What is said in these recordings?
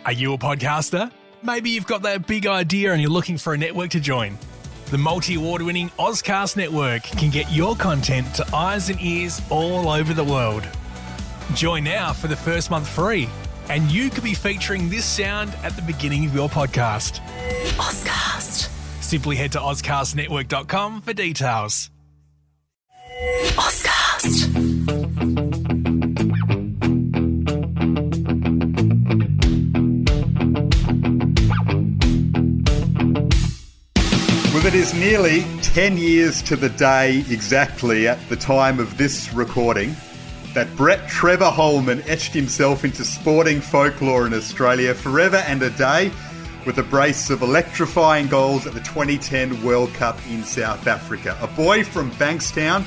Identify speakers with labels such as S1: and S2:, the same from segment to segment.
S1: Are you a podcaster? Maybe you've got that big idea and you're looking for a network to join. The multi-award-winning Ozcast network can get your content to eyes and ears all over the world. Join now for the first month free, and you could be featuring this sound at the beginning of your podcast.
S2: Ozcast.
S1: Simply head to ozcastnetwork.com for details.
S2: Ozcast.
S3: Well, it is nearly 10 years to the day exactly at the time of this recording that Brett Trevor Holman etched himself into sporting folklore in Australia forever and a day with a brace of electrifying goals at the 2010 World Cup in South Africa. A boy from Bankstown,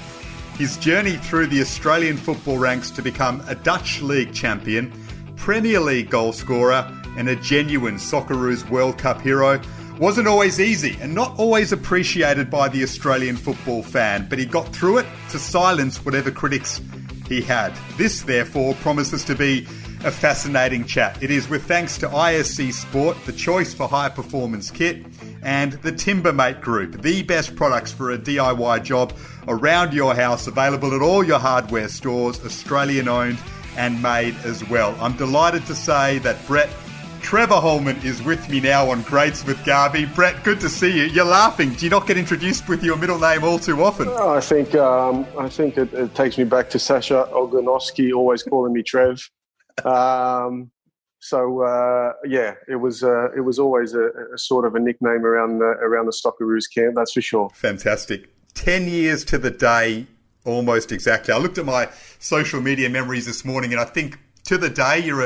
S3: his journey through the Australian football ranks to become a Dutch League champion, Premier League goalscorer and a genuine Socceroos World Cup hero wasn't always easy and not always appreciated by the Australian football fan, but he got through it to silence whatever critics he had. This, therefore, promises to be a fascinating chat. It is with thanks to ISC Sport, the choice for high performance kit, and the Timbermate Group, the best products for a DIY job around your house, available at all your hardware stores, Australian owned and made as well. I'm delighted to say that Brett Trevor Holman is with me now on Greats with Garby. Brett, good to see you. You're laughing. Do you not get introduced with your middle name all too often?
S4: I think it takes me back to Sasha Ogonowski always calling me Trev. It was always a sort of a nickname around the Socceroos camp. That's for sure.
S3: Fantastic. 10 years to the day, almost exactly. I looked at my social media memories this morning, and I think to the day you're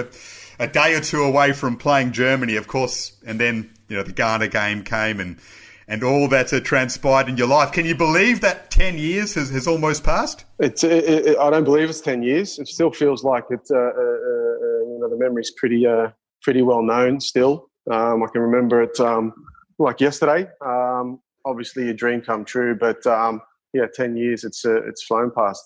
S3: a day or two away from playing Germany, of course, and then the Ghana game came and all that transpired in your life. Can you believe that 10 years has almost passed?
S4: I don't believe it's 10 years. It still feels like it's the memory's pretty well known still. I can remember it like yesterday. Obviously, a dream come true, but 10 years it's flown past.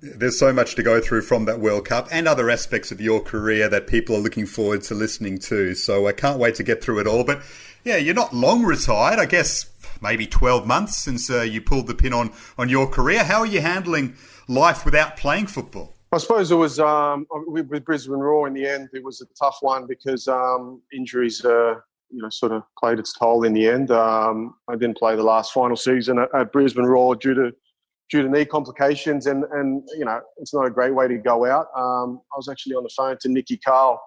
S3: There's so much to go through from that World Cup and other aspects of your career that people are looking forward to listening to. So I can't wait to get through it all. But yeah, you're not long retired. I guess maybe 12 months since you pulled the pin on your career. How are you handling life without playing football?
S4: I suppose it was with Brisbane Roar in the end. It was a tough one because injuries sort of played its toll in the end. I didn't play the last final season at Brisbane Roar due to knee complications, and it's not a great way to go out. I was actually on the phone to Nicky Carl,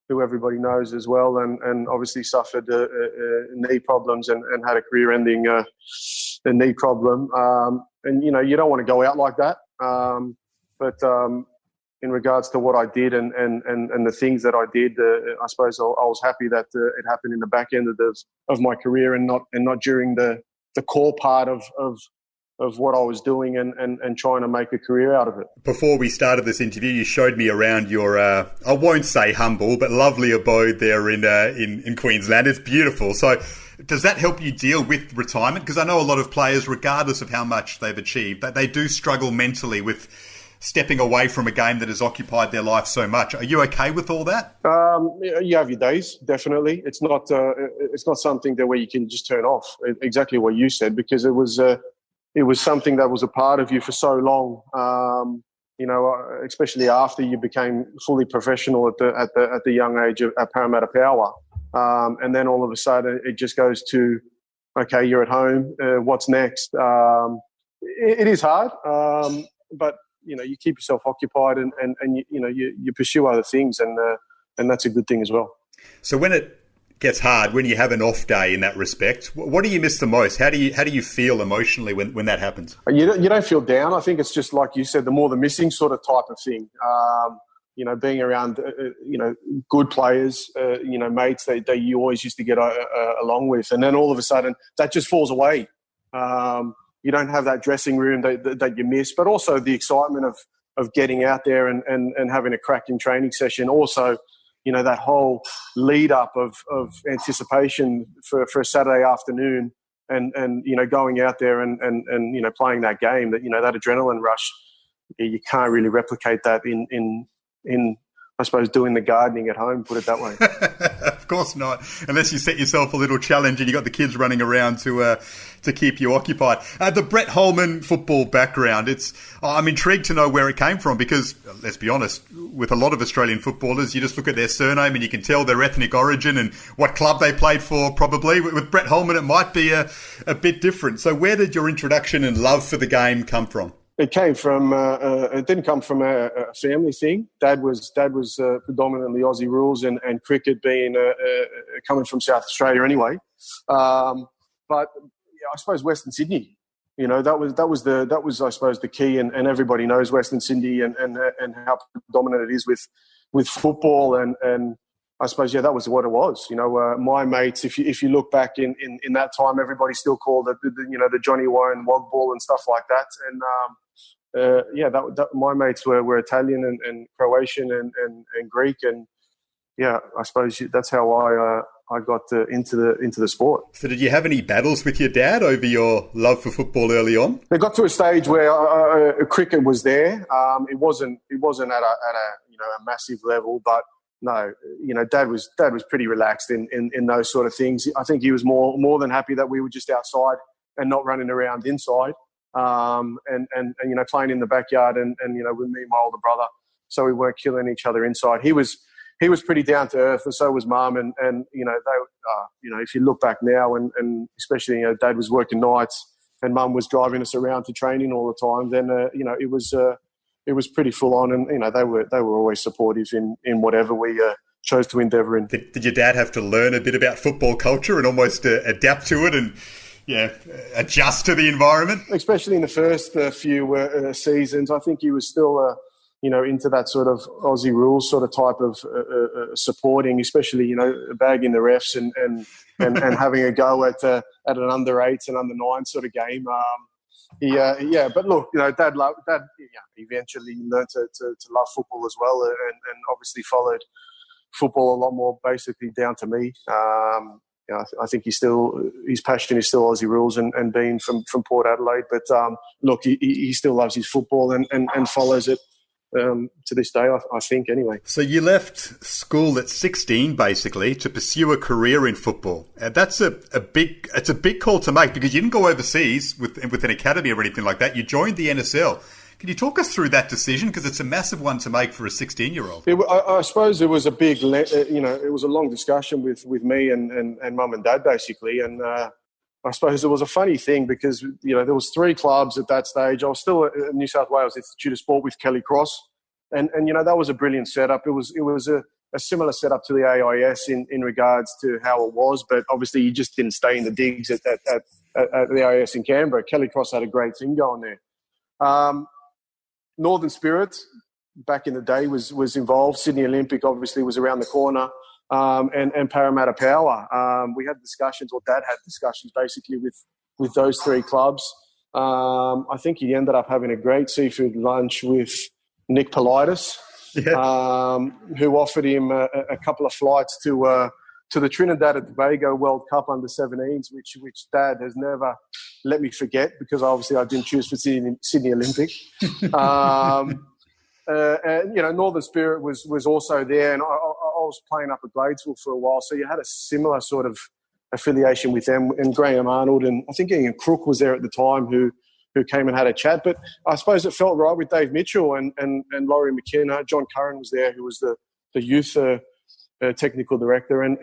S4: who everybody knows as well, and obviously suffered knee problems and had a career-ending knee problem. You don't want to go out like that. But in regards to what I did and the things that I did, I suppose I was happy that it happened in the back end of my career and not during the core part of what I was doing and trying to make a career out of it.
S3: Before we started this interview, you showed me around your, I won't say humble, but lovely abode there in Queensland. It's beautiful. So does that help you deal with retirement? Because I know a lot of players, regardless of how much they've achieved, that they do struggle mentally with stepping away from a game that has occupied their life so much. Are you okay with all that?
S4: You have your days, definitely. It's not something that where you can just turn off. Exactly what you said, because it was something that was a part of you for so long, especially after you became fully professional at the young age at Parramatta Power. And then all of a sudden it just goes to, okay, you're at home. What's next? It is hard, but you keep yourself occupied and you pursue other things, and that's a good thing as well.
S3: So when it gets hard, when you have an off day in that respect, what do you miss the most? How do you feel emotionally when that happens?
S4: You don't feel down. I think it's just like you said, the more the missing sort of type of thing. Being around good players, mates that you always used to get along with, and then all of a sudden that just falls away. You don't have that dressing room that you miss, but also the excitement of getting out there and having a cracking training session. Also, that whole lead up of anticipation for a Saturday afternoon and going out there and playing that game, that adrenaline rush, you can't really replicate that in I suppose, doing the gardening at home, put it that way.
S3: Of course not, unless you set yourself a little challenge and you got the kids running around to keep you occupied. The Brett Holman football background, I'm intrigued to know where it came from because, let's be honest, with a lot of Australian footballers, you just look at their surname and you can tell their ethnic origin and what club they played for probably. With Brett Holman, it might be a bit different. So where did your introduction and love for the game come from?
S4: It came from. It didn't come from a family thing. Dad was predominantly Aussie rules and cricket being coming from South Australia anyway. But yeah, I suppose Western Sydney. That was I suppose the key, and everybody knows Western Sydney and how dominant it is with football and I suppose that was what it was. My mates. If you look back in that time, everybody still called it the Johnny Warren wog ball and stuff like that. And my mates were Italian and Croatian and Greek, and I suppose that's how I got into the sport.
S3: So did you have any battles with your dad over your love for football early on?
S4: It got to a stage where cricket was there. It wasn't at a massive level, but no, Dad was pretty relaxed in those sort of things. I think he was more than happy that we were just outside and not running around inside. And playing in the backyard and with me and my older brother, so we weren't killing each other inside. He was pretty down to earth, and so was Mum. And they if you look back now, and especially Dad was working nights and Mum was driving us around to training all the time. Then it was pretty full on, and they were always supportive in whatever we chose to endeavour in.
S3: Did your dad have to learn a bit about football culture and almost adapt to it and adjust to the environment?
S4: Especially in the first few seasons, I think he was still, into that sort of Aussie rules sort of type of supporting, especially, bagging the refs and having a go at an under 8s and under 9 sort of game. But look, Dad eventually learned to love football as well, and obviously followed football a lot more basically down to me. I think his passion is still Aussie rules and being from Port Adelaide. But look, he still loves his football and follows it to this day, I think, anyway.
S3: So you left school at 16, basically, to pursue a career in football. That's a big call to make because you didn't go overseas with an academy or anything like that. You joined the NSL. Can you talk us through that decision? Because it's a massive one to make for a 16-year-old.
S4: I suppose it was a big, it was a long discussion with me and Mum and Dad, basically. And I suppose it was a funny thing because, there was 3 clubs at that stage. I was still at New South Wales Institute of Sport with Kelly Cross. And that was a brilliant setup. It was a similar setup to the AIS in regards to how it was. But obviously you just didn't stay in the digs at the AIS in Canberra. Kelly Cross had a great thing going there. Northern Spirit back in the day was involved. Sydney Olympic obviously was around the corner, and Parramatta Power. We had discussions, or Dad had discussions, basically with those 3 clubs. I think he ended up having a great seafood lunch with Nick Politis, who offered him a couple of flights to the Trinidad and Tobago World Cup under 17s, which Dad has never let me forget because obviously I didn't choose for Sydney Olympic. And Northern Spirit was also there, and I was playing up at Gladesville for a while, so you had a similar sort of affiliation with them. And Graham Arnold and I think Ian Crook was there at the time who came and had a chat. But I suppose it felt right with Dave Mitchell and Laurie McKenna. John Curran was there, who was the youth technical director, and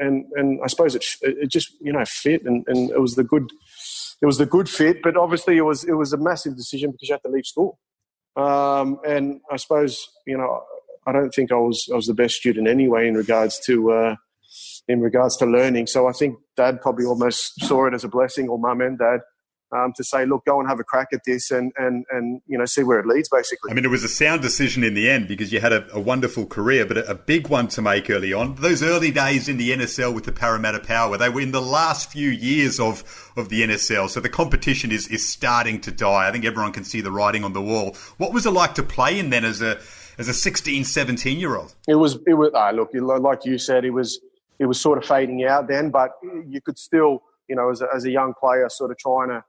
S4: I suppose it just fit, and it was the good fit. But obviously it was a massive decision because you had to leave school, and I suppose I don't think I was the best student anyway in regards to learning. So I think Dad probably almost saw it as a blessing, or Mum and Dad. To say, look, go and have a crack at this and see where it leads, basically.
S3: I mean, it was a sound decision in the end because you had a wonderful career, but a big one to make early on. Those early days in the NSL with the Parramatta Power, they were in the last few years of the NSL, so the competition is starting to die. I think everyone can see the writing on the wall. What was it like to play in then as a 16, 17-year-old? It was.
S4: Look, like you said, it was sort of fading out then, but you could still, as a young player, sort of trying to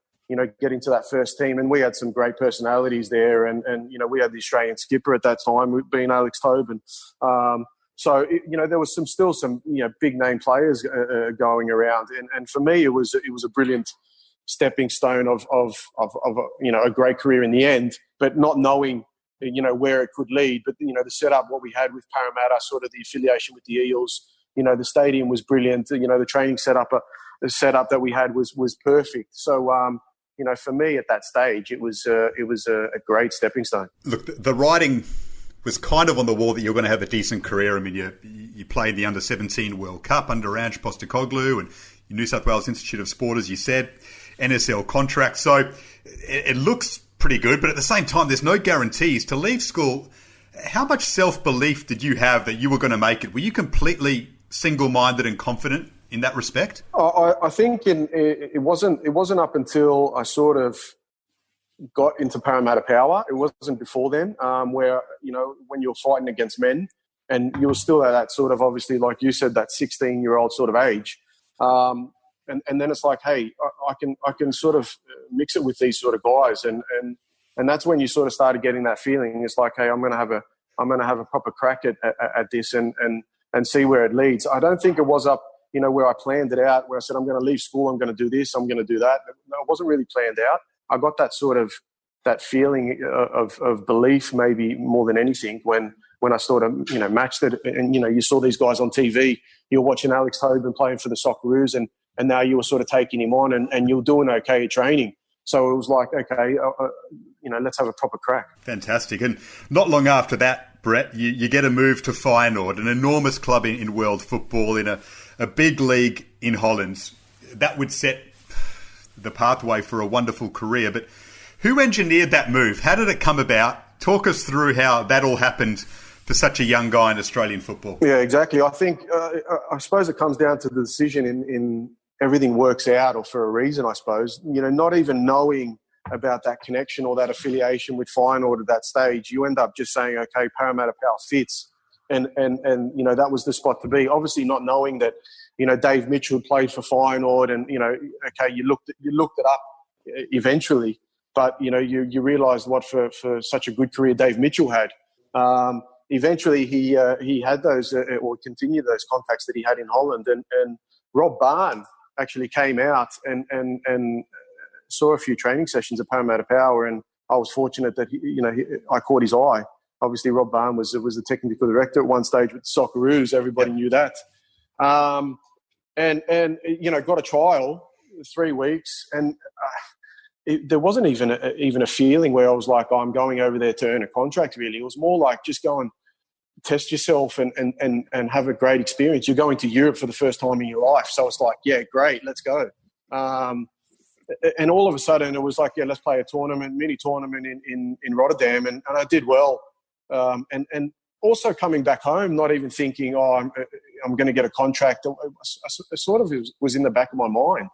S4: get into that first team. And we had some great personalities there. And we had the Australian skipper at that time, being Alex Tobin. So there was some big name players going around. And for me, it was a brilliant stepping stone of a great career in the end, but not knowing where it could lead. But the setup, what we had with Parramatta, sort of the affiliation with the Eels, the stadium was brilliant. The training setup that we had was perfect. So for me at that stage, it was a great stepping stone.
S3: Look, the writing was kind of on the wall that you're going to have a decent career. I mean, you played the Under-17 World Cup under Ange Postecoglou and New South Wales Institute of Sport, as you said, NSL contract. So it looks pretty good, but at the same time, there's no guarantees. To leave school, how much self-belief did you have that you were going to make it? Were you completely single-minded and confident in that respect?
S4: I think it wasn't up until I sort of got into Parramatta Power. It wasn't before then, where when you're fighting against men, and you were still at that sort of, obviously, like you said, that 16-year-old sort of age. And then it's like, hey, I can sort of mix it with these sort of guys, and that's when you sort of started getting that feeling. It's like, hey, I'm going to have a proper crack at this and see where it leads. I don't think it was up, where I planned it out, where I said I'm going to leave school, I'm going to do this, I'm going to do that. No, it wasn't really planned out. I got that sort of that feeling of belief, maybe more than anything, when I sort of matched it, and you saw these guys on TV. You're watching Alex Tobin playing for the Socceroos, and now you were sort of taking him on, and you're doing okay at training. So it was like, okay, let's have a proper crack.
S3: Fantastic. And not long after that, Brett, you get a move to Feyenoord, an enormous club in world football, in a big league in Holland. That would set the pathway for a wonderful career. But who engineered that move? How did it come about? Talk us through how that all happened for such a young guy in Australian football.
S4: Yeah, exactly. I think, I suppose it comes down to the decision in everything works out, or for a reason, I suppose. Not even knowing about that connection or that affiliation with Feyenoord at that stage, you end up just saying, okay, Parramatta Power fits. And that was the spot to be. Obviously not knowing that, Dave Mitchell played for Feyenoord, and, okay, you looked it up eventually, but, you realised what for such a good career Dave Mitchell had. Eventually he had those, or continued those contacts that he had in Holland, and Rob Barn actually came out and saw a few training sessions at Parramatta Power, and I was fortunate that I caught his eye. Obviously, Rob Barn was the technical director at one stage with Socceroos. Everybody knew that, and got a trial 3 weeks, and there wasn't even a feeling where I was like, oh, I'm going over there to earn a contract. Really, it was more like just go and test yourself and have a great experience. You're going to Europe for the first time in your life, so it's like, yeah, great, let's go. And all of a sudden, it was like, yeah, let's play a mini tournament in Rotterdam, and I did well. And also coming back home, not even thinking, oh, I'm going to get a contract. It sort of was in the back of my mind.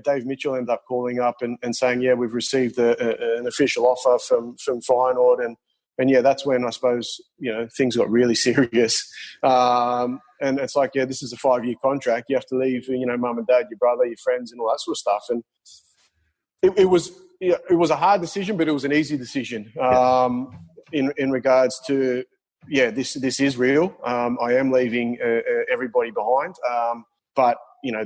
S4: Dave Mitchell ended up calling up and saying, yeah, we've received an official offer from Feyenoord, and yeah, that's when I suppose things got really serious. And it's like, yeah, this is a 5-year contract. You have to leave, mum and dad, your brother, your friends, and all that sort of stuff. And it was a hard decision, but it was an easy decision in regards to, yeah, this is real. I am leaving everybody behind, but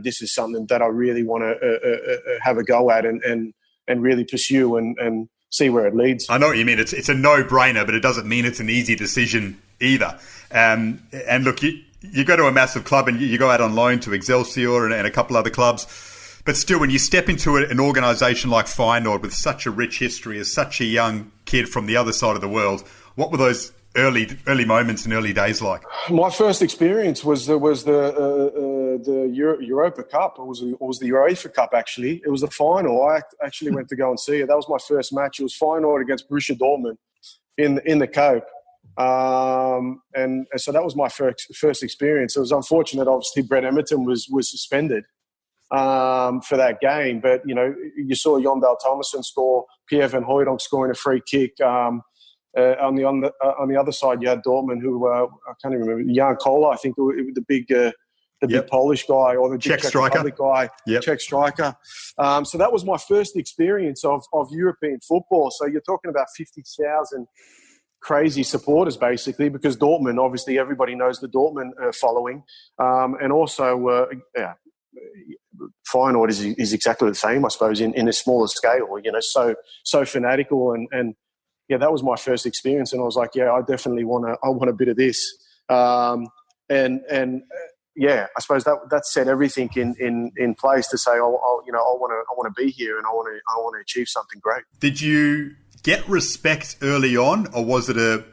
S4: this is something that I really want to have a go at and really pursue and see where it leads.
S3: I know what you mean. It's a no-brainer, but it doesn't mean it's an easy decision either. And look, you go to a massive club and you go out on loan to Excelsior and a couple other clubs. But still, when you step into an organisation like Feyenoord with such a rich history as such a young kid from the other side of the world, what were those early moments and early days like?
S4: My first experience was the Europa Cup. It was the UEFA Cup, actually. It was the final. I actually went to go and see it. That was my first match. It was Feyenoord against Borussia Dortmund in the Cope. And so that was my first experience. It was unfortunate, obviously, Brett Emerton was suspended for that game. But, you saw Jon Dahl Tomasson score, Pierre van Hooijdonk scoring a free kick. On the other side, you had Dortmund, who I can't even remember, Jan Koller, I think, the big big Polish guy or the
S3: Czech
S4: Czech
S3: striker
S4: Republic guy, Czech striker. So that was my first experience of European football. So you're talking about 50,000 crazy supporters, basically, because Dortmund, obviously everybody knows the Dortmund following. And also, Feyenoord is exactly the same, I suppose, in a smaller scale, so fanatical. And that was my first experience. And I was like, I definitely want a bit of this. I suppose that set everything in place to say, I want to be here and I want to achieve something great.
S3: Did you get respect early on, or was it a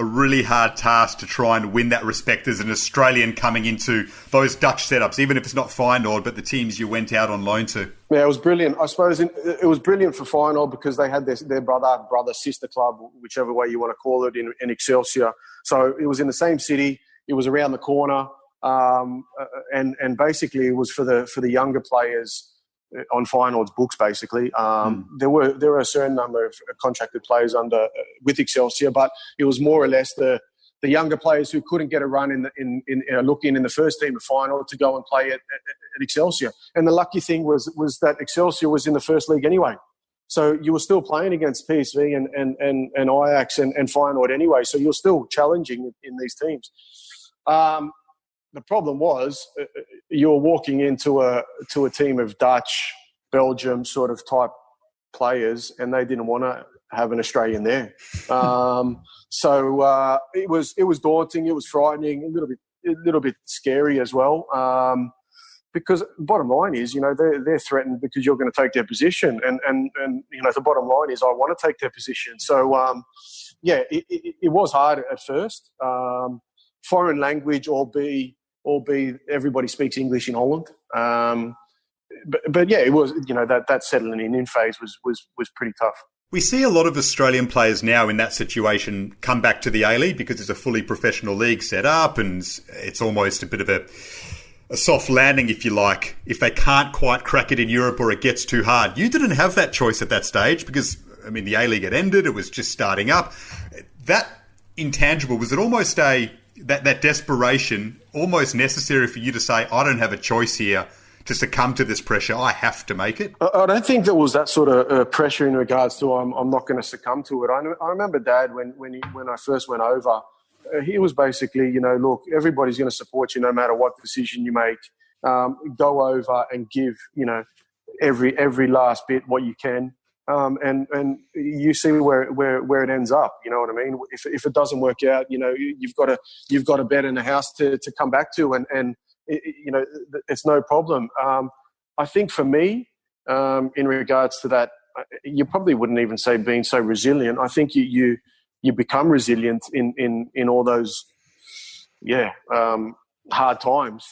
S3: really hard task to try and win that respect as an Australian coming into those Dutch setups, even if it's not Feyenoord, but the teams you went out on loan to?
S4: Yeah, it was brilliant. I suppose it was brilliant for Feyenoord because they had their brother, sister club, whichever way you want to call it, in Excelsior. So it was in the same city. It was around the corner. And basically it was for the younger players on Feyenoord's books. Basically, there were a certain number of contracted players with Excelsior, but it was more or less the younger players who couldn't get a run in the first team of Feyenoord to go and play at Excelsior. And the lucky thing was that Excelsior was in the first league anyway. So you were still playing against PSV and Ajax and Feyenoord anyway. So you're still challenging in these teams. The problem was you were walking into a team of Dutch, Belgium sort of type players, and they didn't want to have an Australian there. So it was daunting. It was frightening, a little bit scary as well. Because bottom line is, they're threatened because you're going to take their position, and the bottom line is I want to take their position. So it was hard at first. Foreign language, albeit everybody speaks English in Holland. But it was, that settling in phase was pretty tough.
S3: We see a lot of Australian players now in that situation come back to the A-League because it's a fully professional league set up and it's almost a bit of a soft landing, if you like, if they can't quite crack it in Europe or it gets too hard. You didn't have that choice at that stage because, the A-League had ended. It was just starting up. That intangible, was it almost that desperation almost necessary for you to say, I don't have a choice here to succumb to this pressure, I have to make it?
S4: I don't think there was that sort of pressure in regards to I'm not going to succumb to it. I remember Dad when I first went over, he was basically, look, everybody's going to support you no matter what decision you make. Go over and give, every last bit what you can. And you see where it ends up. You know what I mean? If it doesn't work out, you've got a bed in the house to come back to, and it's no problem. I think for me, in regards to that, you probably wouldn't even say being so resilient. I think you become resilient in all those hard times.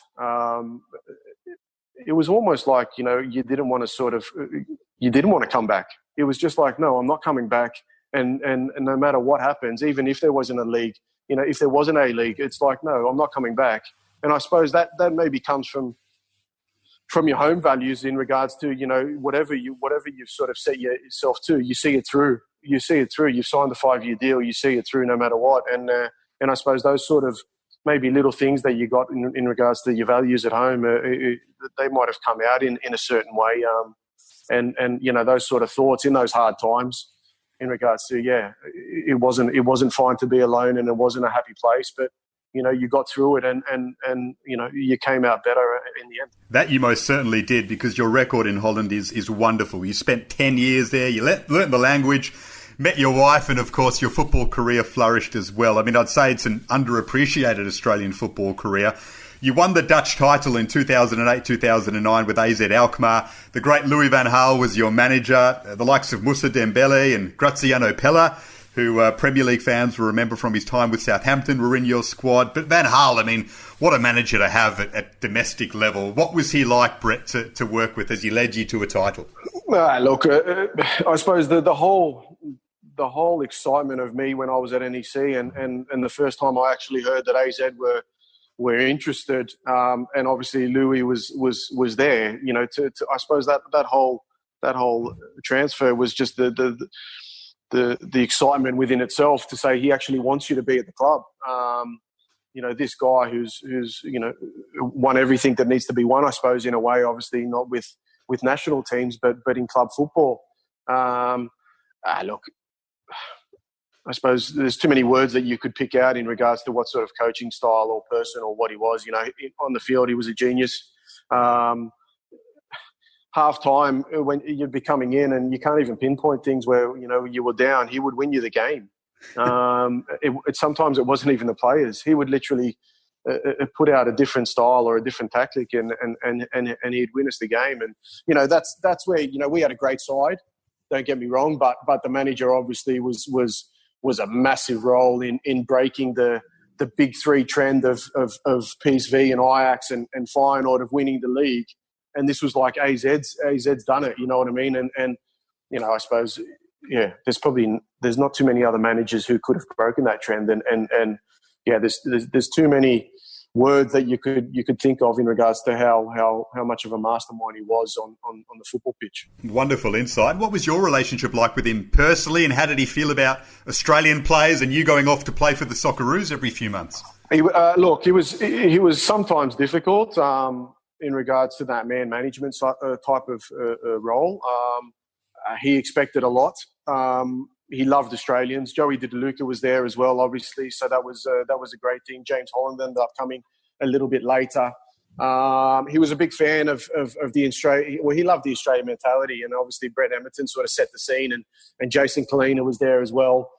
S4: It was almost like you didn't want to come back. It was just like, no, I'm not coming back. And no matter what happens, even if there wasn't a league, if there wasn't a league, it's like, no, I'm not coming back. And I suppose that maybe comes from your home values in regards to, whatever you've sort of set yourself to, you see it through. You've signed the 5-year deal. You see it through no matter what. And I suppose those sort of maybe little things that you got in regards to your values at home, they might have come out in a certain way. And those sort of thoughts in those hard times in regards to, it wasn't fine to be alone and it wasn't a happy place, but you got through it and you came out better in the end.
S3: That you most certainly did, because your record in Holland is wonderful. You spent 10 years there, you learnt the language, met your wife, and of course your football career flourished as well. I'd say it's an underappreciated Australian football career. You won the Dutch title in 2008-2009 with AZ Alkmaar. The great Louis van Gaal was your manager. The likes of Moussa Dembele and Graziano Pella, who Premier League fans will remember from his time with Southampton, were in your squad. But Van Gaal, what a manager to have at domestic level. What was he like, Brett, to work with as he led you to a title?
S4: Look, I suppose the whole excitement of me when I was at NEC and the first time I actually heard that AZ were interested, and obviously Louis was there. I suppose that whole transfer was just the excitement within itself to say he actually wants you to be at the club. This guy who's won everything that needs to be won, I suppose, in a way. Obviously, not with national teams, but in club football. Look, I suppose there's too many words that you could pick out in regards to what sort of coaching style or person or what he was. On the field, he was a genius. Half time, when you'd be coming in and you can't even pinpoint things where, you were down, he would win you the game. Sometimes it wasn't even the players. He would literally put out a different style or a different tactic and he'd win us the game. And, that's where, we had a great side. Don't get me wrong, but the manager obviously was a massive role in breaking the big three trend of PSV and Ajax and Feyenoord of winning the league. And this was like AZ's done it, you know what I mean? And I suppose, there's not too many other managers who could have broken that trend. And there's too many words that you could think of in regards to how much of a mastermind he was on the football pitch.
S3: Wonderful insight. What was your relationship like with him personally, and how did he feel about Australian players and you going off to play for the Socceroos every few months? He
S4: was sometimes difficult in regards to that man management type of role. He expected a lot. He loved Australians. Joey DeLuca was there as well, obviously, so that was a great thing. James Holland ended up coming a little bit later. He was a big fan of the Australian. Well, he loved the Australian mentality, and obviously Brett Emerton sort of set the scene, and Jason Kalina was there as well.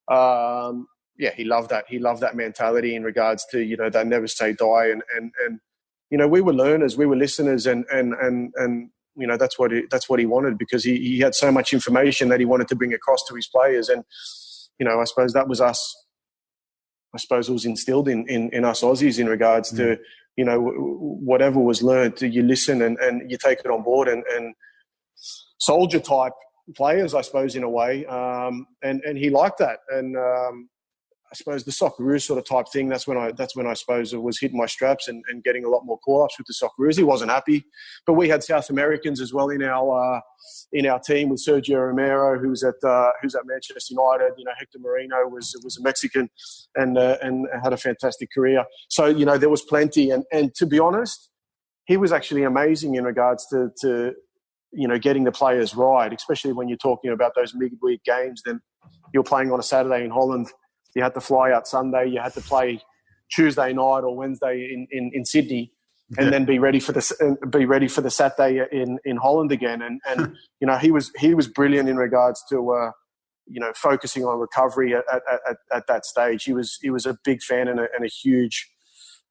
S4: He loved that. He loved that mentality in regards to they never say die, and we were learners, we were listeners, and that's what he wanted, because he had so much information that he wanted to bring across to his players. And, I suppose that was us. I suppose it was instilled in us Aussies in regards to, whatever was learned, you listen and you take it on board, and soldier type players, I suppose, in a way. And he liked that. And, I suppose the Socceroos sort of type thing, that's when I suppose it was hitting my straps and getting a lot more call-ups with the Socceroos. He wasn't happy. But we had South Americans as well in our team, with Sergio Romero, who's at Manchester United. Hector Moreno was a Mexican and had a fantastic career. So, there was plenty. And to be honest, he was actually amazing in regards to getting the players right, especially when you're talking about those midweek games. Then you're playing on a Saturday in Holland. You had to fly out Sunday. You had to play Tuesday night or Wednesday in Sydney, and then be ready for the Saturday in Holland again. And he was brilliant in regards to focusing on recovery at that stage. He was a big fan and a huge,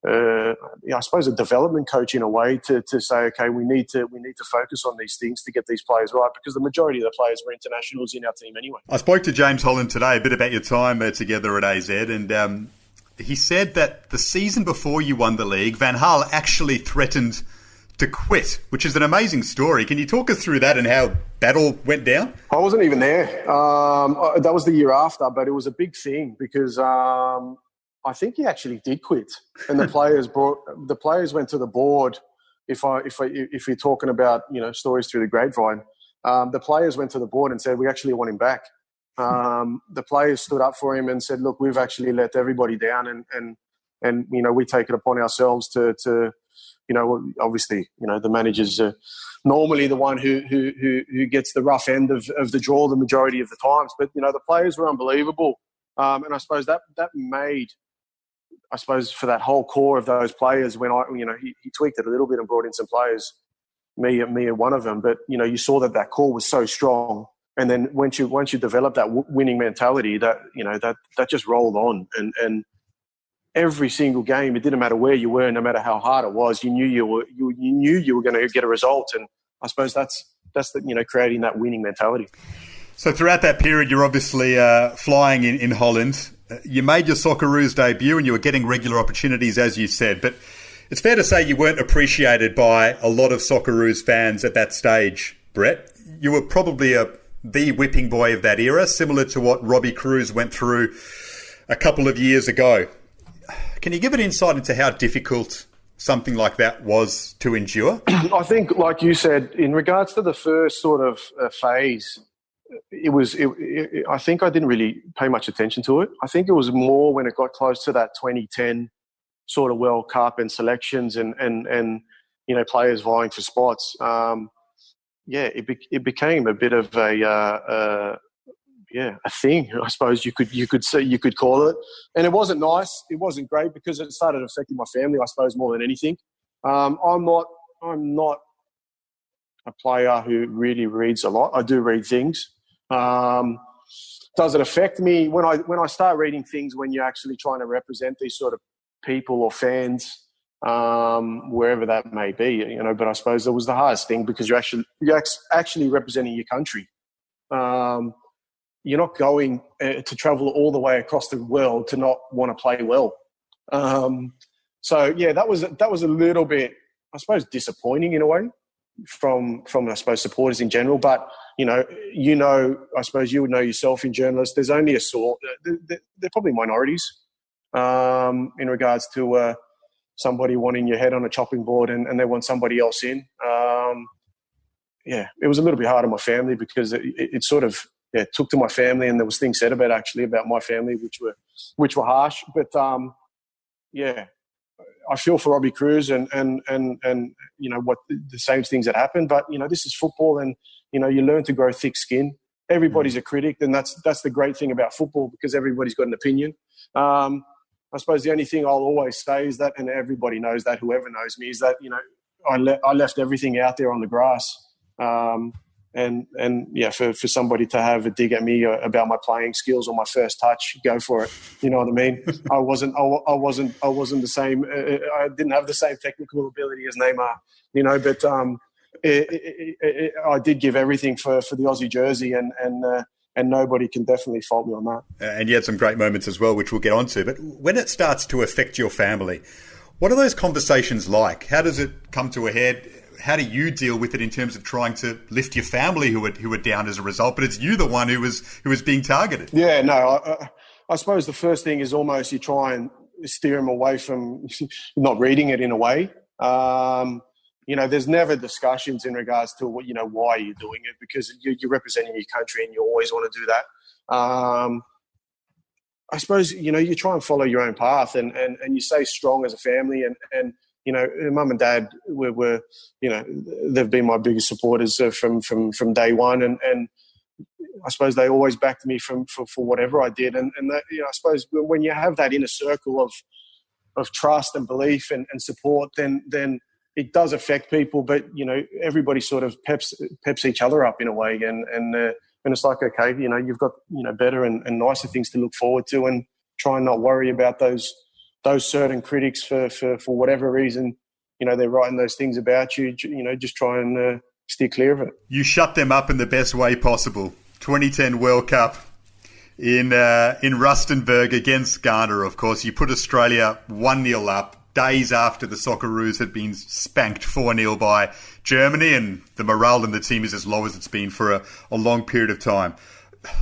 S4: I suppose, a development coach in a way to say, okay, we need to focus on these things to get these players right, because the majority of the players were internationals in our team anyway.
S3: I spoke to James Holland today a bit about your time together at AZ, and he said that the season before you won the league, Van Gaal actually threatened to quit, which is an amazing story. Can you talk us through that and how that all went down?
S4: I wasn't even there. That was the year after, but it was a big thing because I think he actually did quit, and the players went to the board. If you're talking about stories through the grapevine, the players went to the board and said, we actually want him back. The players stood up for him and said, look, we've actually let everybody down, and we take it upon ourselves to obviously the manager's normally the one who gets the rough end of the draw the majority of the times, but the players were unbelievable, and I suppose that made. I suppose for that whole core of those players, when he tweaked it a little bit and brought in some players, me and one of them. But you saw that core was so strong, and then once you develop that winning mentality, that that just rolled on, and every single game, it didn't matter where you were, no matter how hard it was, you knew you were going to get a result, and I suppose that's creating that winning mentality.
S3: So throughout that period, you're obviously flying in Holland. You made your Socceroos debut and you were getting regular opportunities, as you said. But it's fair to say you weren't appreciated by a lot of Socceroos fans at that stage, Brett. You were probably the whipping boy of that era, similar to what Robbie Cruz went through a couple of years ago. Can you give an insight into how difficult something like that was to endure?
S4: I think, like you said, in regards to the first sort of phase, I think I didn't really pay much attention to it. I think it was more when it got close to that 2010 sort of World Cup and selections and players vying for spots. It became a bit of a thing, I suppose you could call it. And it wasn't nice. It wasn't great because it started affecting my family, I suppose, more than anything. I'm not a player who really reads a lot. I do read things. Does it affect me when I start reading things when you're actually trying to represent these sort of people or fans, wherever that may be, but I suppose that was the hardest thing because you're actually representing your country. You're not going to travel all the way across the world to not want to play well. That was a little bit, I suppose, disappointing in a way from I suppose supporters in general. But I suppose you would know yourself in journalists. There's only a sort. They're probably minorities in regards to somebody wanting your head on a chopping board and they want somebody else in. It was a little bit hard on my family because it sort of took to my family, and there was things said about my family which were harsh. But I feel for Robbie Cruz and what the same things that happened. But this is football, and you learn to grow thick skin. Everybody's a critic, and that's the great thing about football because everybody's got an opinion. I suppose the only thing I'll always say is that, and everybody knows that, whoever knows me, is that I left everything out there on the grass. For somebody to have a dig at me about my playing skills or my first touch, go for it. You know what I mean? I wasn't the same. I didn't have the same technical ability as Neymar, but I did give everything for the Aussie jersey, and nobody can definitely fault me on that.
S3: And you had some great moments as well, which we'll get onto. But when it starts to affect your family, what are those conversations like? How does it come to a head? How do you deal with it in terms of trying to lift your family who are down as a result? But it's you, the one who was being targeted.
S4: Yeah, no. I suppose the first thing is almost you try and steer them away from not reading it in a way. There's never discussions in regards to what why you're doing it, because you're representing your country and you always want to do that. I suppose you try and follow your own path and you stay strong as a family and mum and dad were they've been my biggest supporters from day one, and I suppose they always backed me for whatever I did, and that, I suppose when you have that inner circle of trust and belief and support, then it does affect people, but everybody sort of peps each other up in a way, and it's like, okay, you've got better and nicer things to look forward to, and try and not worry about those certain critics for whatever reason, they're writing those things about you. Just try and steer clear of it. You
S3: shut them up in the best way possible. 2010 World Cup in Rustenburg against Ghana, of course. You put Australia 1-0 up days after the Socceroos had been spanked 4-0 by Germany, and the morale in the team is as low as it's been for a long period of time.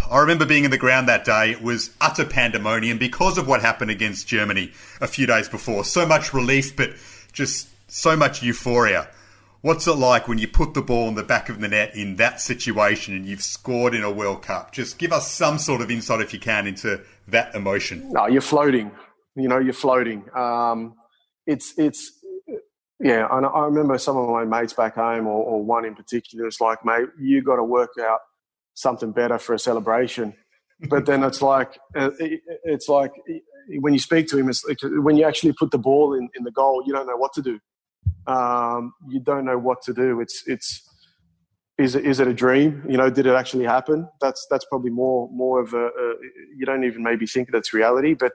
S3: I remember being in the ground that day. It was utter pandemonium because of what happened against Germany a few days before. So much relief, but just so much euphoria. What's it like when you put the ball in the back of the net in that situation and you've scored in a World Cup? Just give us some sort of insight, if you can, into that emotion.
S4: No, you're floating. You're floating. Yeah, and I remember some of my mates back home, or one in particular, it's like, mate, you got to work out something better for a celebration. But then it's like when you speak to him, it's like when you actually put the ball in the goal, you don't know what to do. You don't know what to do. Is it a dream? Did it actually happen? That's probably more of a you don't even maybe think that's reality. But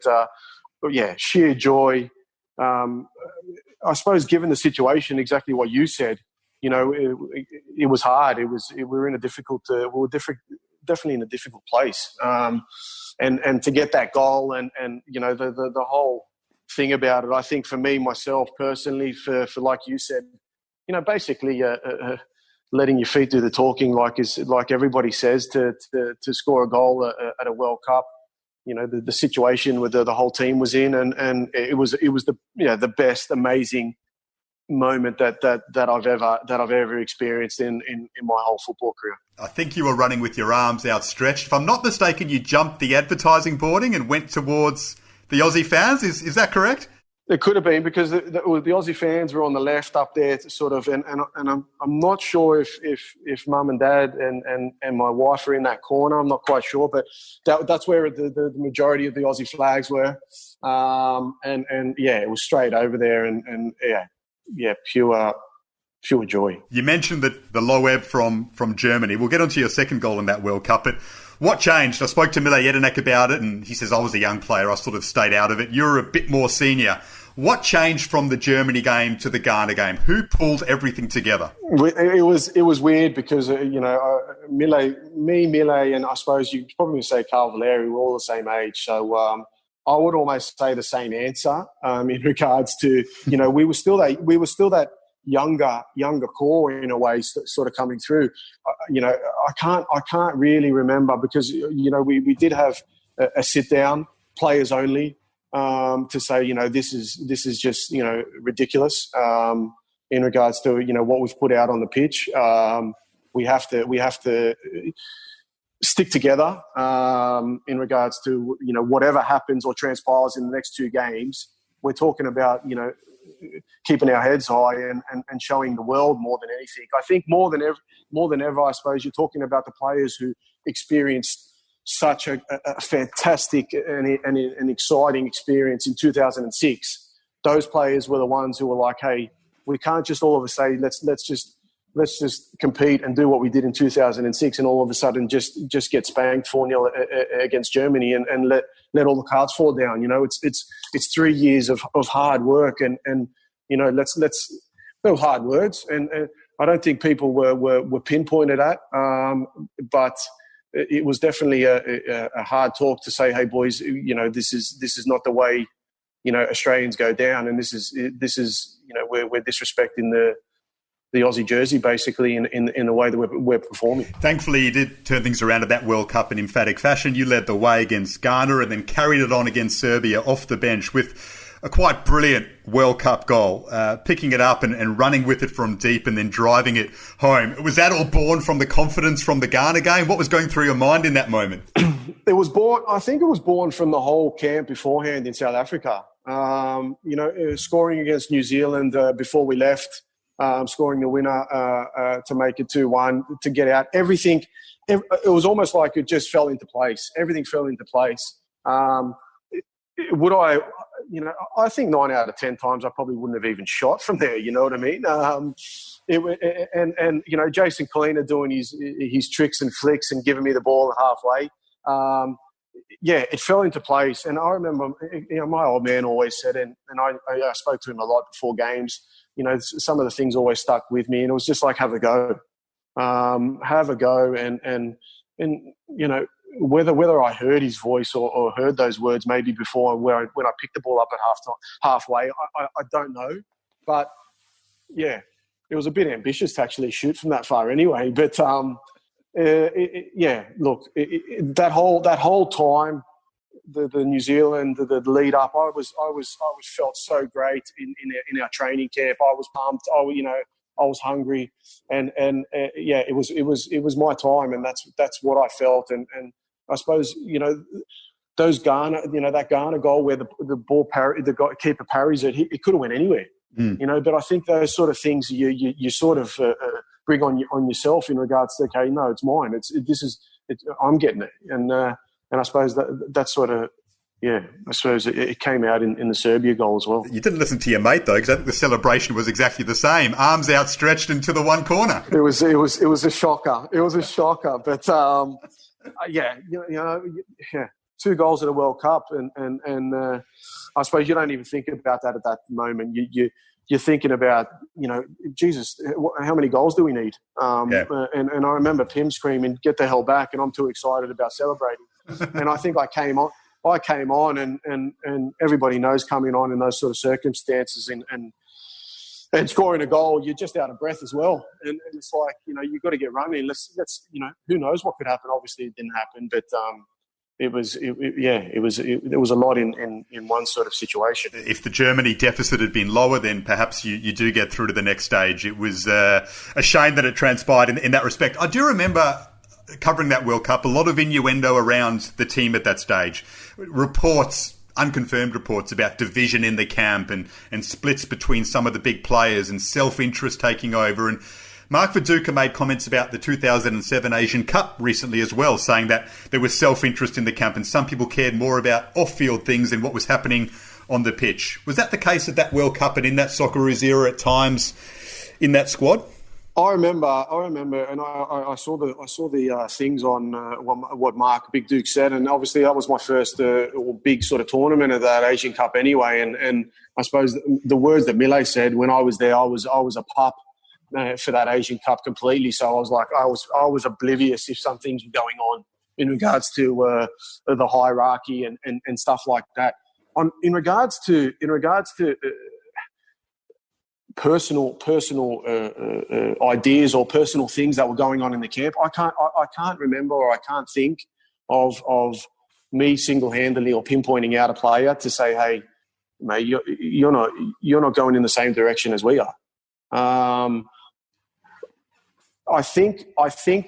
S4: yeah, sheer joy. I suppose given the situation, exactly what you said, it was hard. We were in a difficult. We were definitely in a difficult place. And to get that goal and the whole thing about it, I think for me myself personally, for like you said, basically letting your feet do the talking, like everybody says, to score a goal at a World Cup. The situation with the whole team was in, and it was the best amazing moment that I've ever experienced in my whole football career.
S3: I think you were running with your arms outstretched. If I'm not mistaken, you jumped the advertising boarding and went towards the Aussie fans. Is that correct?
S4: It could have been because the Aussie fans were on the left up there, to sort of, and I'm not sure if Mum and Dad and my wife are in that corner. I'm not quite sure, but that's where the majority of the Aussie flags were, and yeah, it was straight over there, and pure joy.
S3: You mentioned that the low ebb from Germany. We'll get onto your second goal in that World Cup, but what changed? I spoke to Mile Jedinak about it, and he says, I was a young player. I sort of stayed out of it. You're a bit more senior. What changed from the Germany game to the Ghana game? Who pulled everything together?
S4: It was weird because, Mile, and I suppose you probably say Carl Valeri, we're all the same age. So I would almost say the same answer in regards to, we were still that younger core in a way, sort of coming through. I can't really remember because we did have a sit down, players only, to say this is just ridiculous in regards to what we've put out on the pitch. We have to stick together in regards to whatever happens or transpires in the next two games. We're talking about keeping our heads high and showing the world more than anything. I think more than ever, I suppose you're talking about the players who experienced such a fantastic and exciting experience in 2006. Those players were the ones who were like, hey, we can't just all of a sudden let's just compete and do what we did in 2006 and all of a sudden just get spanked 4-0 against Germany and let all the cards fall down. It's 3 years of hard work and let's those hard words and I don't think people were pinpointed at, but it was definitely a hard talk to say, hey boys, this is not the way Australians go down, and this is we're disrespecting the Aussie jersey basically in the way that we're performing.
S3: Thankfully, you did turn things around at that World Cup in emphatic fashion. You led the way against Ghana and then carried it on against Serbia off the bench with a quite brilliant World Cup goal, picking it up and running with it from deep and then driving it home. Was that all born from the confidence from the Ghana game? What was going through your mind in that moment?
S4: I think it was born from the whole camp beforehand in South Africa. Scoring against New Zealand before we left, scoring the winner to make it 2-1, to get out. Everything, it was almost like it just fell into place. Everything fell into place. I think 9 out of 10 times I probably wouldn't have even shot from there. You know what I mean? Jason Kalina doing his tricks and flicks and giving me the ball halfway. It fell into place. And I remember, my old man always said, and I spoke to him a lot before games. Some of the things always stuck with me, and it was just like have a go, and whether I heard his voice or heard those words maybe before when I picked the ball up at halfway, I don't know. But, yeah, it was a bit ambitious to actually shoot from that far anyway. But, that whole time, the New Zealand, the lead up, I was felt so great in our training camp. I was pumped. I was hungry, and it was my time, and that's what I felt, and I suppose those Ghana, that Ghana goal where the ball the keeper parries it, it could have went anywhere, but I think those sort of things you sort of bring on yourself in regards to, okay, no, it's mine. I'm getting it, and I suppose that sort of. Yeah, I suppose it came out in the Serbia goal as well. You
S3: didn't listen to your mate though, because I think the celebration was exactly the same. Arms outstretched into the one corner.
S4: It was a shocker. It was a shocker, but 2 goals at a World Cup, and I suppose you don't even think about that at that moment. You're thinking about Jesus, how many goals do we need? And I remember Pim screaming, "Get the hell back!" And I'm too excited about celebrating. And I think I came on and everybody knows coming on in those sort of circumstances and scoring a goal, you're just out of breath as well. And it's like, you've got to get running. Let's who knows what could happen. Obviously it didn't happen, but it was a lot in one sort of situation.
S3: If the Germany deficit had been lower, then perhaps you do get through to the next stage. It was a shame that it transpired in that respect. I do remember covering that World Cup, a lot of innuendo around the team at that stage. Reports unconfirmed reports about division in the camp and splits between some of the big players and self-interest taking over. And Mark Viduka made comments about the 2007 Asian Cup recently as well, saying that there was self-interest in the camp and some people cared more about off-field things than what was happening on the pitch. Was that the case at that World Cup and in that Socceroos era at times in that squad?
S4: I remember, and I saw the things on what Mark Big Duke said, and obviously that was my first big sort of tournament of that Asian Cup anyway. And I suppose the words that Mille said when I was there, I was a pup for that Asian Cup completely. So I was like, I was oblivious if some things were going on in regards to the hierarchy and stuff like that. In regards to personal ideas or personal things that were going on in the camp, I can't remember or I can't think of me single-handedly or pinpointing out a player to say, hey, mate, you're not going in the same direction as we are. I think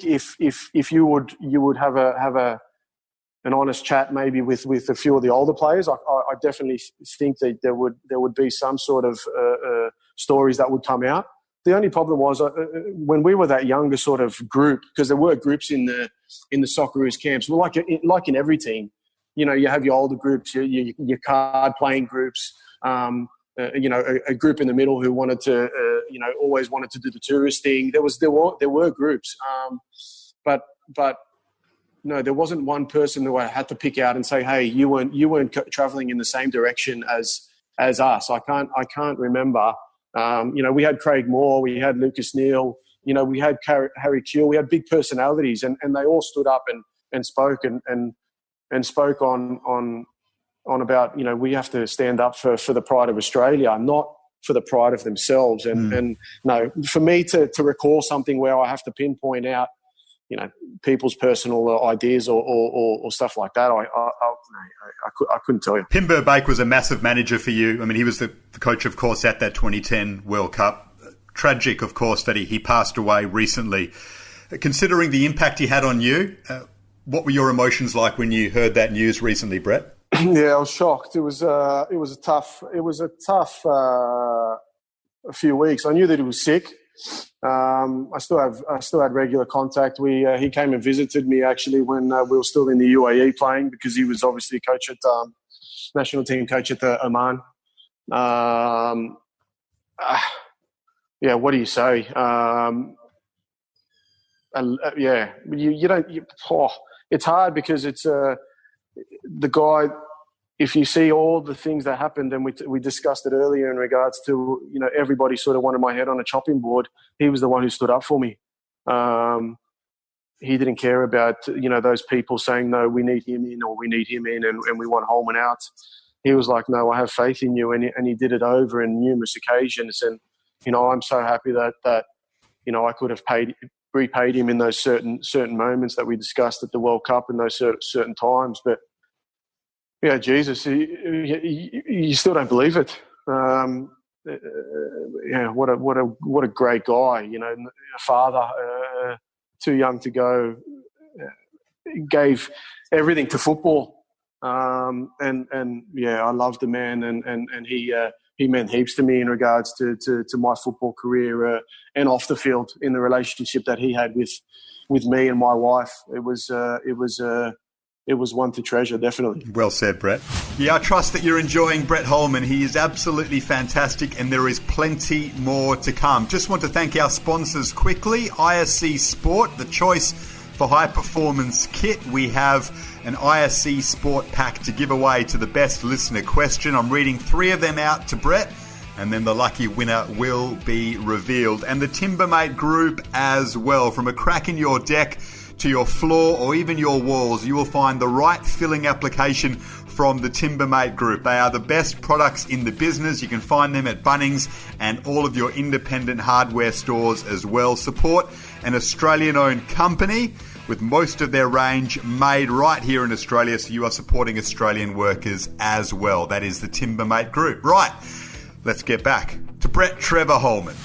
S4: if you would have an honest chat maybe with a few of the older players, I definitely think that there would be some sort of stories that would come out. The only problem was when we were that younger sort of group, because there were groups in the Socceroos camps. Well, like in every team, you have your older groups, your card playing groups. A group in the middle who wanted to, always wanted to do the tourist thing. There were groups, but no, there wasn't one person who I had to pick out and say, hey, you weren't traveling in the same direction as us. I can't remember. We had Craig Moore, we had Lucas Neal, we had Harry Kewell, we had big personalities, and they all stood up and spoke and spoke on about, we have to stand up for the pride of Australia, not for the pride of themselves. And no, for me to recall something where I have to pinpoint out, people's personal ideas or stuff like that, I couldn't tell you.
S3: Timbermate was a massive manager for you. I mean, he was the coach, of course, at that 2010 World Cup. Tragic, of course, that he passed away recently. Considering the impact he had on you, what were your emotions like when you heard that news recently, Brett?
S4: Yeah, I was shocked. It was a tough a few weeks. I knew that he was sick. I still had regular contact. He came and visited me actually when we were still in the UAE playing, because he was obviously coach at national team coach at the Oman. Yeah, what do you say? It's hard because it's the guy. If you see all the things that happened, and we discussed it earlier in regards to, everybody sort of wanted my head on a chopping board. He was the one who stood up for me. He didn't care about, those people saying, no, we need him in, or we need him in, and we want Holman out. He was like, no, I have faith in you. And he did it over in numerous occasions. And, I'm so happy that I could have repaid him in those certain moments that we discussed at the World Cup and those certain times. But, yeah, Jesus, you still don't believe it. What a great guy. A father, too young to go, gave everything to football. I loved the man, and he meant heaps to me in regards to my football career and off the field in the relationship that he had with me and my wife. It was one to treasure, definitely.
S3: Well said, Brett. Yeah, I trust that you're enjoying Brett Holman. He is absolutely fantastic, and there is plenty more to come. Just want to thank our sponsors quickly. ISC Sport, the choice for high-performance kit. We have an ISC Sport pack to give away to the best listener question. I'm reading 3 of them out to Brett, and then the lucky winner will be revealed. And the Timbermate Group as well. From a crack in your deck to your floor or even your walls, you will find the right filling application from the Timbermate Group. They are the best products in the business. You can find them at Bunnings and all of your independent hardware stores as well. Support an Australian-owned company with most of their range made right here in Australia, so you are supporting Australian workers as well. That is the Timbermate Group. Right, let's get back to Brett Trevor Holman.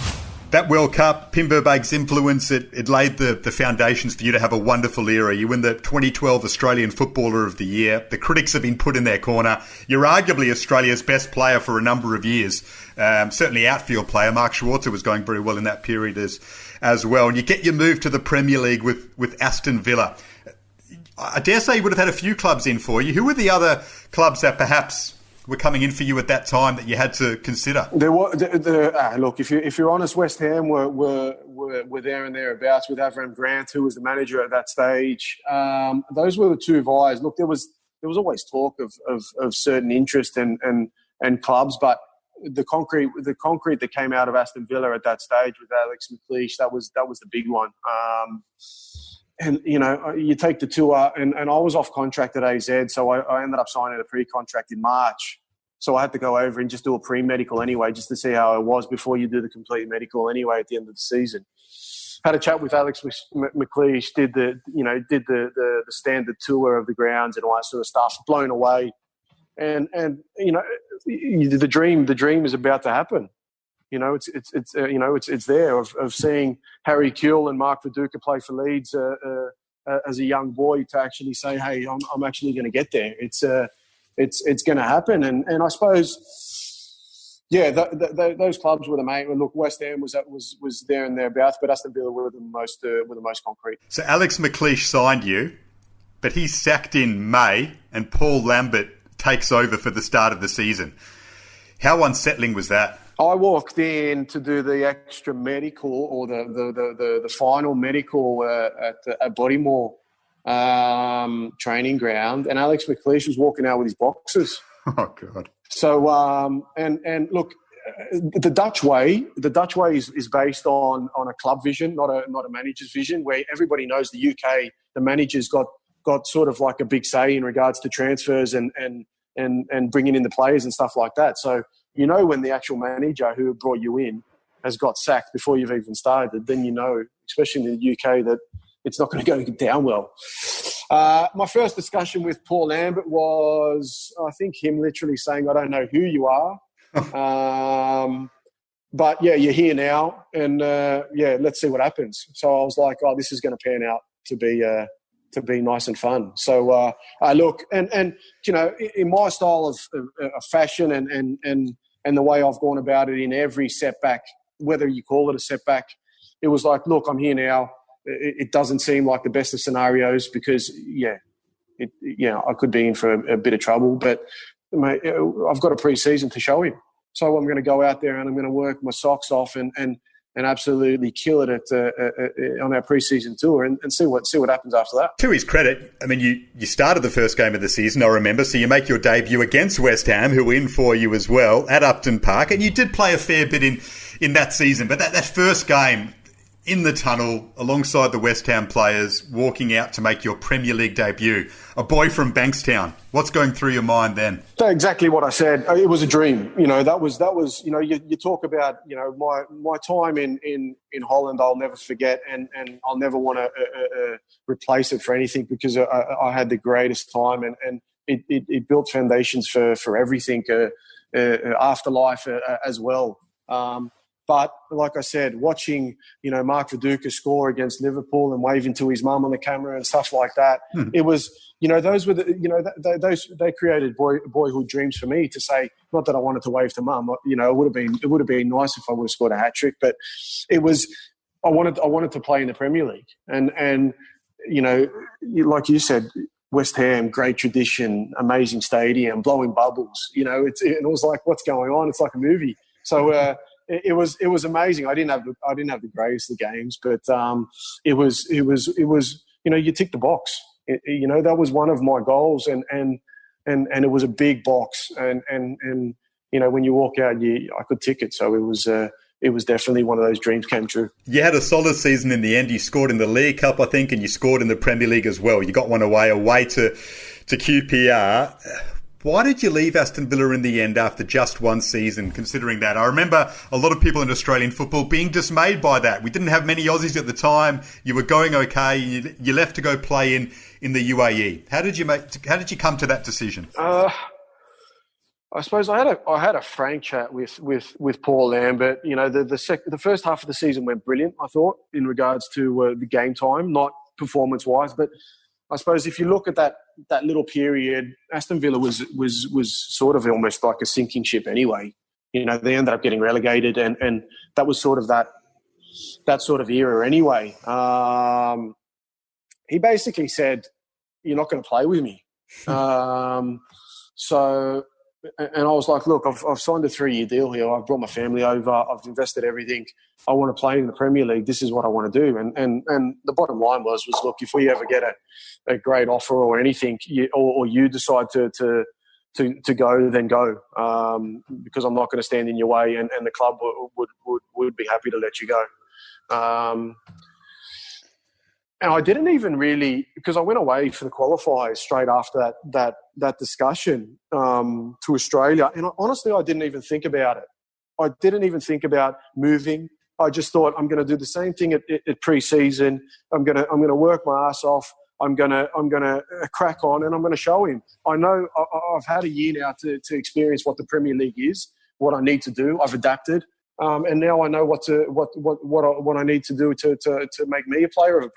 S3: That World Cup, Timbermate's influence, it laid the foundations for you to have a wonderful era. You win the 2012 Australian Footballer of the Year. The critics have been put in their corner. You're arguably Australia's best player for a number of years. Certainly outfield player. Mark Schwarzer was going very well in that period as well. And you get your move to the Premier League with Aston Villa. I dare say you would have had a few clubs in for you. Who were the other clubs that perhaps were coming in for you at that time that you had to consider?
S4: There were look. If you're honest, West Ham were there and thereabouts with Avram Grant, who was the manager at that stage. Those were the two vies. Look, there was always talk of certain interest and clubs, but the concrete that came out of Aston Villa at that stage with Alex McLeish, that was the big one. And, you know, you take the tour, and I was off contract at AZ, so I ended up signing a pre-contract in March. So I had to go over and just do a pre-medical anyway, just to see how I was before you do the complete medical anyway at the end of the season. Had a chat with Alex McLeish, did the standard tour of the grounds and all that sort of stuff, blown away. And you know, the dream is about to happen. You know, it's there of seeing Harry Kewell and Mark Viduka play for Leeds as a young boy to actually say, "Hey, I'm actually going to get there." It's going to happen, and I suppose, yeah, those clubs were the main. Look, West Ham was there and thereabouts, but Aston Villa were the most concrete.
S3: So Alex McLeish signed you, but he's sacked in May, and Paul Lambert takes over for the start of the season. How unsettling was that?
S4: I walked in to do the extra medical or the final medical at Bodymore training ground, and Alex McLeish was walking out with his boxers.
S3: Oh God!
S4: So and look, the Dutch way is based on a club vision, not a manager's vision, where everybody knows the UK, the manager's got sort of like a big say in regards to transfers and bringing in the players and stuff like that. So, you know, when the actual manager who brought you in has got sacked before you've even started, then you know, especially in the UK, that it's not going to go down well. My first discussion with Paul Lambert was, I think, him literally saying, "I don't know who you are, but yeah, you're here now, and yeah, let's see what happens." So I was like, "Oh, this is going to pan out to be nice and fun." So look, and you know, in my style of fashion and the way I've gone about it in every setback, whether you call it a setback, it was like, look, I'm here now. It doesn't seem like the best of scenarios because, I could be in for a bit of trouble, but mate, I've got a pre-season to show him. So I'm going to go out there and I'm going to work my socks off and absolutely kill it on our pre-season tour and see what happens after that.
S3: To his credit, I mean, you started the first game of the season, I remember, so you make your debut against West Ham, who were in for you as well, at Upton Park, and you did play a fair bit in that season. But that first game in the tunnel, alongside the West Ham players, walking out to make your Premier League debut, a boy from Bankstown. What's going through your mind then?
S4: Exactly what I said. It was a dream. You know, that was. You know, you talk about, you know, my time in Holland. I'll never forget, and I'll never want to replace it for anything because I had the greatest time, and it built foundations for everything, afterlife as well. But like I said, watching, you know, Mark Viduka score against Liverpool and waving to his mum on the camera and stuff like that, it was, you know, those were the, you know, they created boyhood dreams for me to say, not that I wanted to wave to mum, you know, it would have been nice if I would have scored a hat trick, but it was, I wanted to play in the Premier League, and you know, like you said, West Ham, great tradition, amazing stadium, blowing bubbles, you know, it was like, what's going on? It's like a movie. So. It was amazing. I didn't have the greatest of games, but it was you know, you tick the box. You know, that was one of my goals, and it was a big box, and you know, when you walk out, I could tick it. So it was definitely one of those dreams came true.
S3: You had a solid season in the end. You scored in the League Cup, I think, and you scored in the Premier League as well. You got one away to QPR. Why did you leave Aston Villa in the end after just one season, considering that? I remember a lot of people in Australian football being dismayed by that. We didn't have many Aussies at the time. You were going okay. You left to go play in the UAE. How did you come to that decision?
S4: I suppose I had a frank chat with Paul Lambert. You know, the first half of the season went brilliant, I thought, in regards to the game time, not performance-wise. But I suppose if you look at that little period, Aston Villa was sort of almost like a sinking ship anyway. You know, they ended up getting relegated, and that was sort of that sort of era anyway. He basically said, "You're not going to play with me." So, and I was like, "Look, I've signed a 3-year deal here. I've brought my family over. I've invested everything. I want to play in the Premier League. This is what I want to do." And the bottom line was, look, if we ever get a great offer or anything, or you decide to go, then go, because I'm not going to stand in your way, and the club would be happy to let you go. And I didn't even really, because I went away for the qualifiers straight after that discussion to Australia, and honestly, I didn't even think about it. I didn't even think about moving. I just thought, I'm going to do the same thing at pre-season. I'm going to work my ass off. I'm gonna crack on, and I'm gonna show him. I know I've had a year now to experience what the Premier League is, what I need to do. I've adapted, and now I know what I need to do to make me a player of a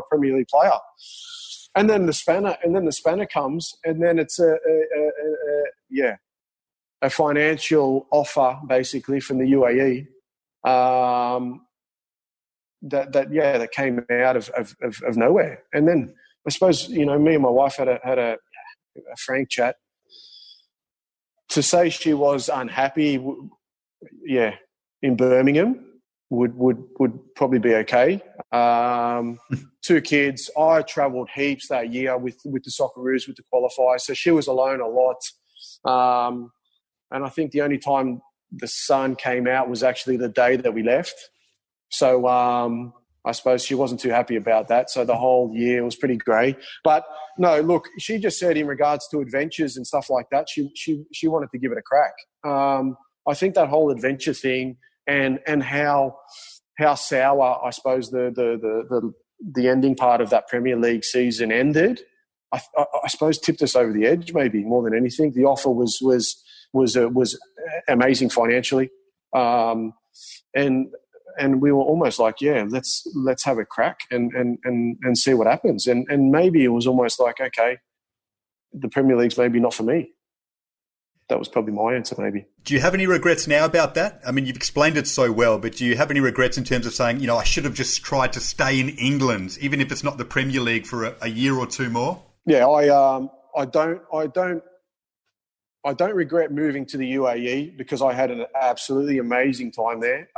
S4: Premier League player. And then the spanner comes, and then it's a financial offer basically from the UAE. That came out of nowhere. And then I suppose, you know, me and my wife had a frank chat. To say she was unhappy, in Birmingham would probably be okay. 2 kids. I travelled heaps that year with the Socceroos, with the qualifiers, so she was alone a lot. And I think the only time the sun came out was actually the day that we left. So I suppose she wasn't too happy about that. So the whole year was pretty grey. But no, look, she just said in regards to adventures and stuff like that, she wanted to give it a crack. I think that whole adventure thing and how sour I suppose the ending part of that Premier League season ended, I suppose tipped us over the edge maybe more than anything. The offer was amazing financially, and we were almost like, let's have a crack and see what happens. And maybe it was almost like, okay, the Premier League's maybe not for me. That was probably my answer, maybe.
S3: Do you have any regrets now about that? I mean, you've explained it so well, but do you have any regrets in terms of saying, you know, I should have just tried to stay in England, even if it's not the Premier League, for a year or two more? Yeah,
S4: I don't regret moving to the UAE because I had an absolutely amazing time there.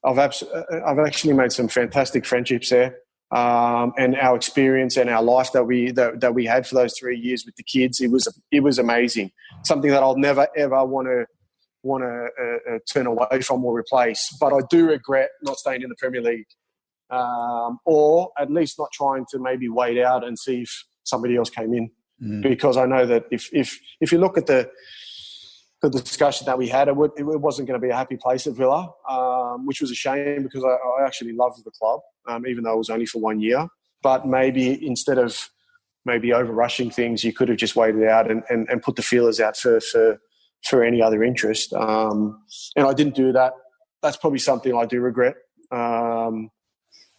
S4: I've actually made some fantastic friendships there, and our experience and our life that we had for those 3 years with the kids, it was amazing. Something that I'll never ever want to turn away from or replace. But I do regret not staying in the Premier League, or at least not trying to maybe wait out and see if somebody else came in. Because I know that if you look at the discussion that we had, it wasn't going to be a happy place at Villa, which was a shame because I actually loved the club, even though it was only for 1 year. But maybe instead of maybe over-rushing things, you could have just waited out and put the feelers out for any other interest. And I didn't do that. That's probably something I do regret.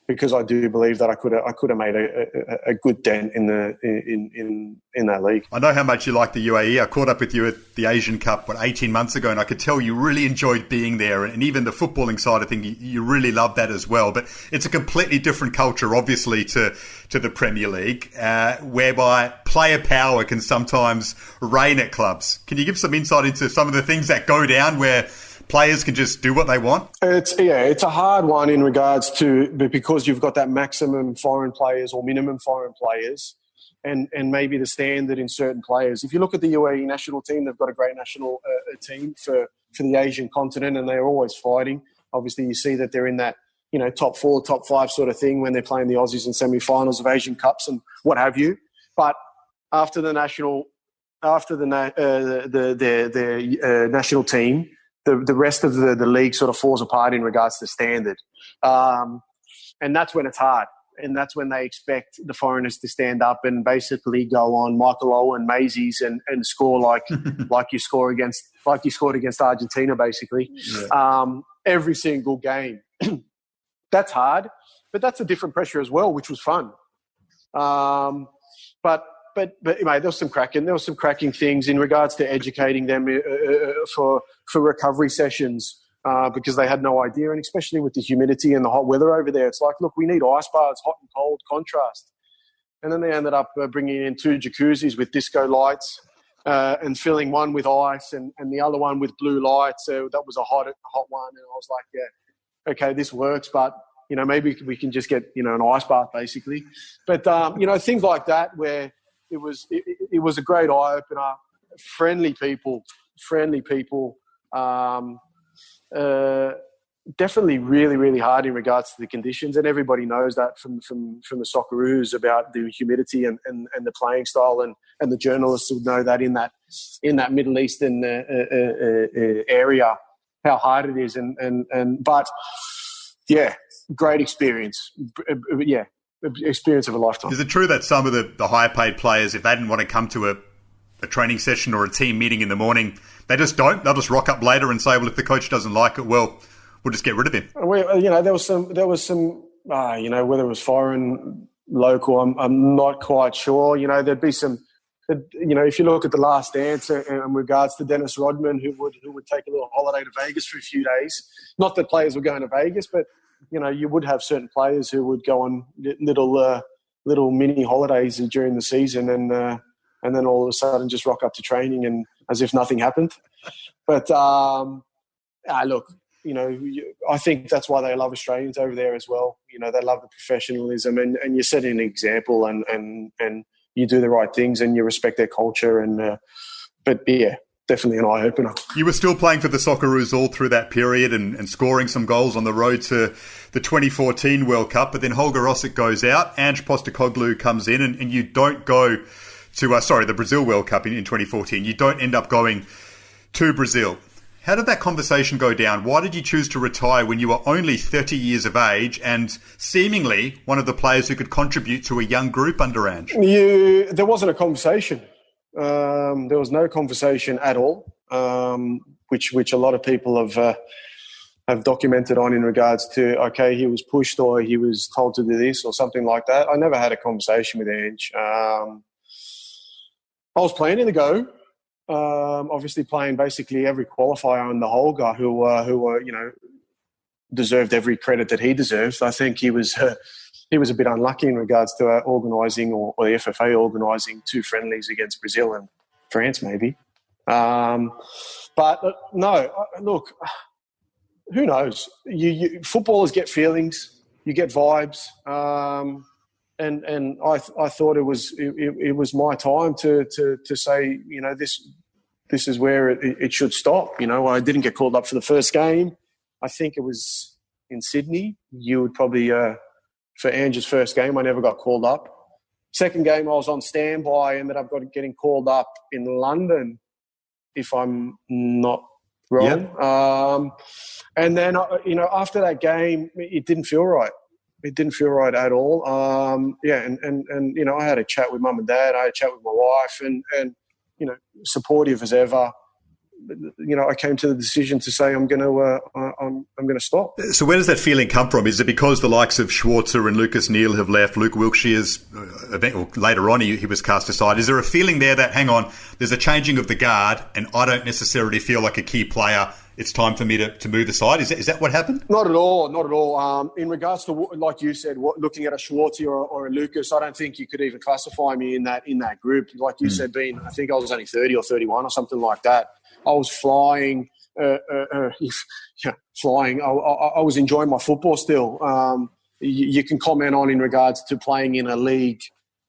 S4: Because I do believe that I could have made a good dent in that league.
S3: I know how much you like the UAE. I caught up with you at the Asian Cup 18 months ago, and I could tell you really enjoyed being there, and even the footballing side of things, you really love that as well. But it's a completely different culture, obviously, to the Premier League, whereby player power can sometimes reign at clubs. Can you give some insight into some of the things that go down where players can just do what they want?
S4: It's a hard one in regards to, because you've got that maximum foreign players or minimum foreign players, and maybe the standard in certain players. If you look at the UAE national team, they've got a great national team for the Asian continent, and they're always fighting. Obviously, you see that they're in that, you know, top 4, top 5 sort of thing when they're playing the Aussies in semi-finals of Asian Cups and what have you. But after the national team, the rest of the league sort of falls apart in regards to standard. And that's when it's hard. And that's when they expect the foreigners to stand up and basically go on Michael Owen, Maisies, and score like you scored against Argentina, basically. Yeah. Every single game. That's hard, but that's a different pressure as well, which was fun. But mate, there was some cracking things in regards to educating them for recovery sessions. Because they had no idea, and especially with the humidity and the hot weather over there, it's like, look, we need ice baths, hot and cold, contrast. And then they ended up bringing in 2 jacuzzis with disco lights and filling one with ice and the other one with blue lights. So that was a hot one, and I was like, yeah, okay, this works, but maybe we can just get an ice bath basically. But things like that where it was a great eye opener. Friendly people. Definitely really, really hard in regards to the conditions, and everybody knows that from the Socceroos about the humidity and the playing style, and the journalists would know that in that Middle Eastern area how hard it is, but yeah, great experience. Yeah, experience of a lifetime.
S3: Is it true that some of the higher paid players, if they didn't want to come to a training session or a team meeting in the morning, they just don't? They'll just rock up later and say, well, if the coach doesn't like it, well, we'll just get rid of him.
S4: Well, there was some whether it was foreign, local, I'm not quite sure. There'd be some, if you look at The Last Dance in regards to Dennis Rodman, who would take a little holiday to Vegas for a few days. Not that players were going to Vegas, but, you would have certain players who would go on little mini holidays during the season and then all of a sudden just rock up to training and as if nothing happened. But look, I think that's why they love Australians over there as well. They love the professionalism, and you're setting an example, and you do the right things and you respect their culture. But yeah, definitely an eye opener.
S3: You were still playing for the Socceroos all through that period and scoring some goals on the road to the 2014 World Cup. But then Holger Rosic goes out, Ange Postecoglou comes in, and you don't go to the Brazil World Cup in 2014. You don't end up going to Brazil. How did that conversation go down? Why did you choose to retire when you were only 30 years of age and seemingly one of the players who could contribute to a young group under Ange?
S4: There wasn't a conversation. There was no conversation at all, which a lot of people have documented on in regards to, okay, he was pushed or he was told to do this or something like that. I never had a conversation with Ange. I was playing in the Go, obviously playing basically every qualifier on the whole guy who were deserved every credit that he deserved. I think he was a bit unlucky in regards to organising or the FFA organising 2 friendlies against Brazil and France maybe. But no, look, who knows? Footballers get feelings, you get vibes. And I thought it was my time to say, this is where it should stop. I didn't get called up for the first game. I think it was in Sydney. You would probably for Ange's first game, I never got called up. Second game, I was on standby. Ended up getting called up in London, if I'm not wrong. Yep. And then after that game, it didn't feel right. It didn't feel right at all. And I had a chat with mum and dad. I had a chat with my wife, and supportive as ever. I came to the decision to say I'm going to stop.
S3: So where does that feeling come from? Is it because the likes of Schwarzer and Lucas Neal have left? Luke Wilkshire's later on he was cast aside. Is there a feeling there that, hang on, there's a changing of the guard, and I don't necessarily feel like a key player? It's time for me to move aside. Is that what happened?
S4: Not at all. In regards to, like you said, looking at a Schwartz or a Lucas, I don't think you could even classify me in that group. Like you said, I think I was only 30 or 31 or something like that. I was flying. Flying. I was enjoying my football still. You can comment on in regards to playing in a league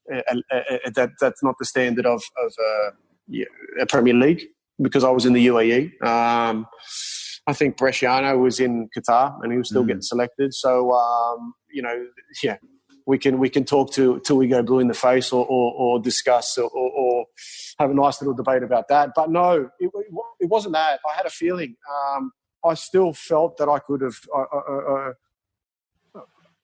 S4: that's not the standard of a Premier League, because I was in the UAE. I think Bresciano was in Qatar and he was still getting selected. So, we can talk till we go blue in the face or discuss or have a nice little debate about that. But no, it wasn't that. I had a feeling. I still felt that I could have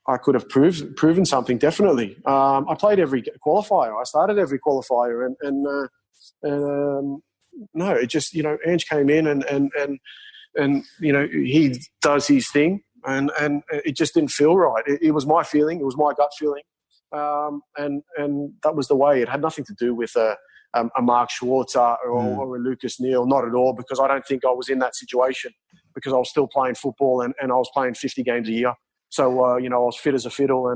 S4: I could have proven something, definitely. I played every qualifier. I started every qualifier, and no, it just, Ange came in and he does his thing, and it just didn't feel right. It was my feeling. It was my gut feeling, and that was the way. It had nothing to do with a Mark Schwarzer or a Lucas Neal, not at all, because I don't think I was in that situation, because I was still playing football and I was playing 50 games a year. So, I was fit as a fiddle,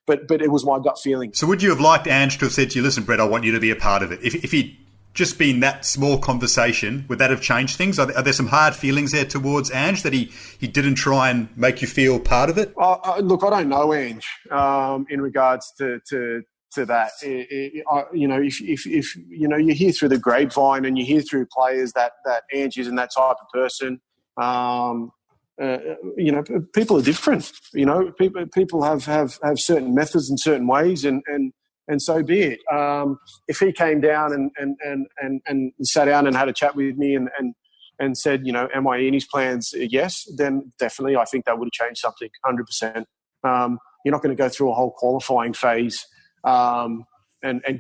S4: but it was my gut feeling.
S3: So would you have liked Ange to have said to you, listen, Brett, I want you to be a part of it? If he'd just been that small conversation, would that have changed things? Are there some hard feelings there towards Ange that he didn't try and make you feel part of it?
S4: Look, I don't know Ange in regards to that. If you hear through the grapevine and you hear through players that Ange isn't that type of person. People are different. People have certain methods and certain ways, and so be it. If he came down and sat down and had a chat with me and said, am I in his plans? Yes, then definitely I think that would have changed something, 100%. You're not going to go through a whole qualifying phase and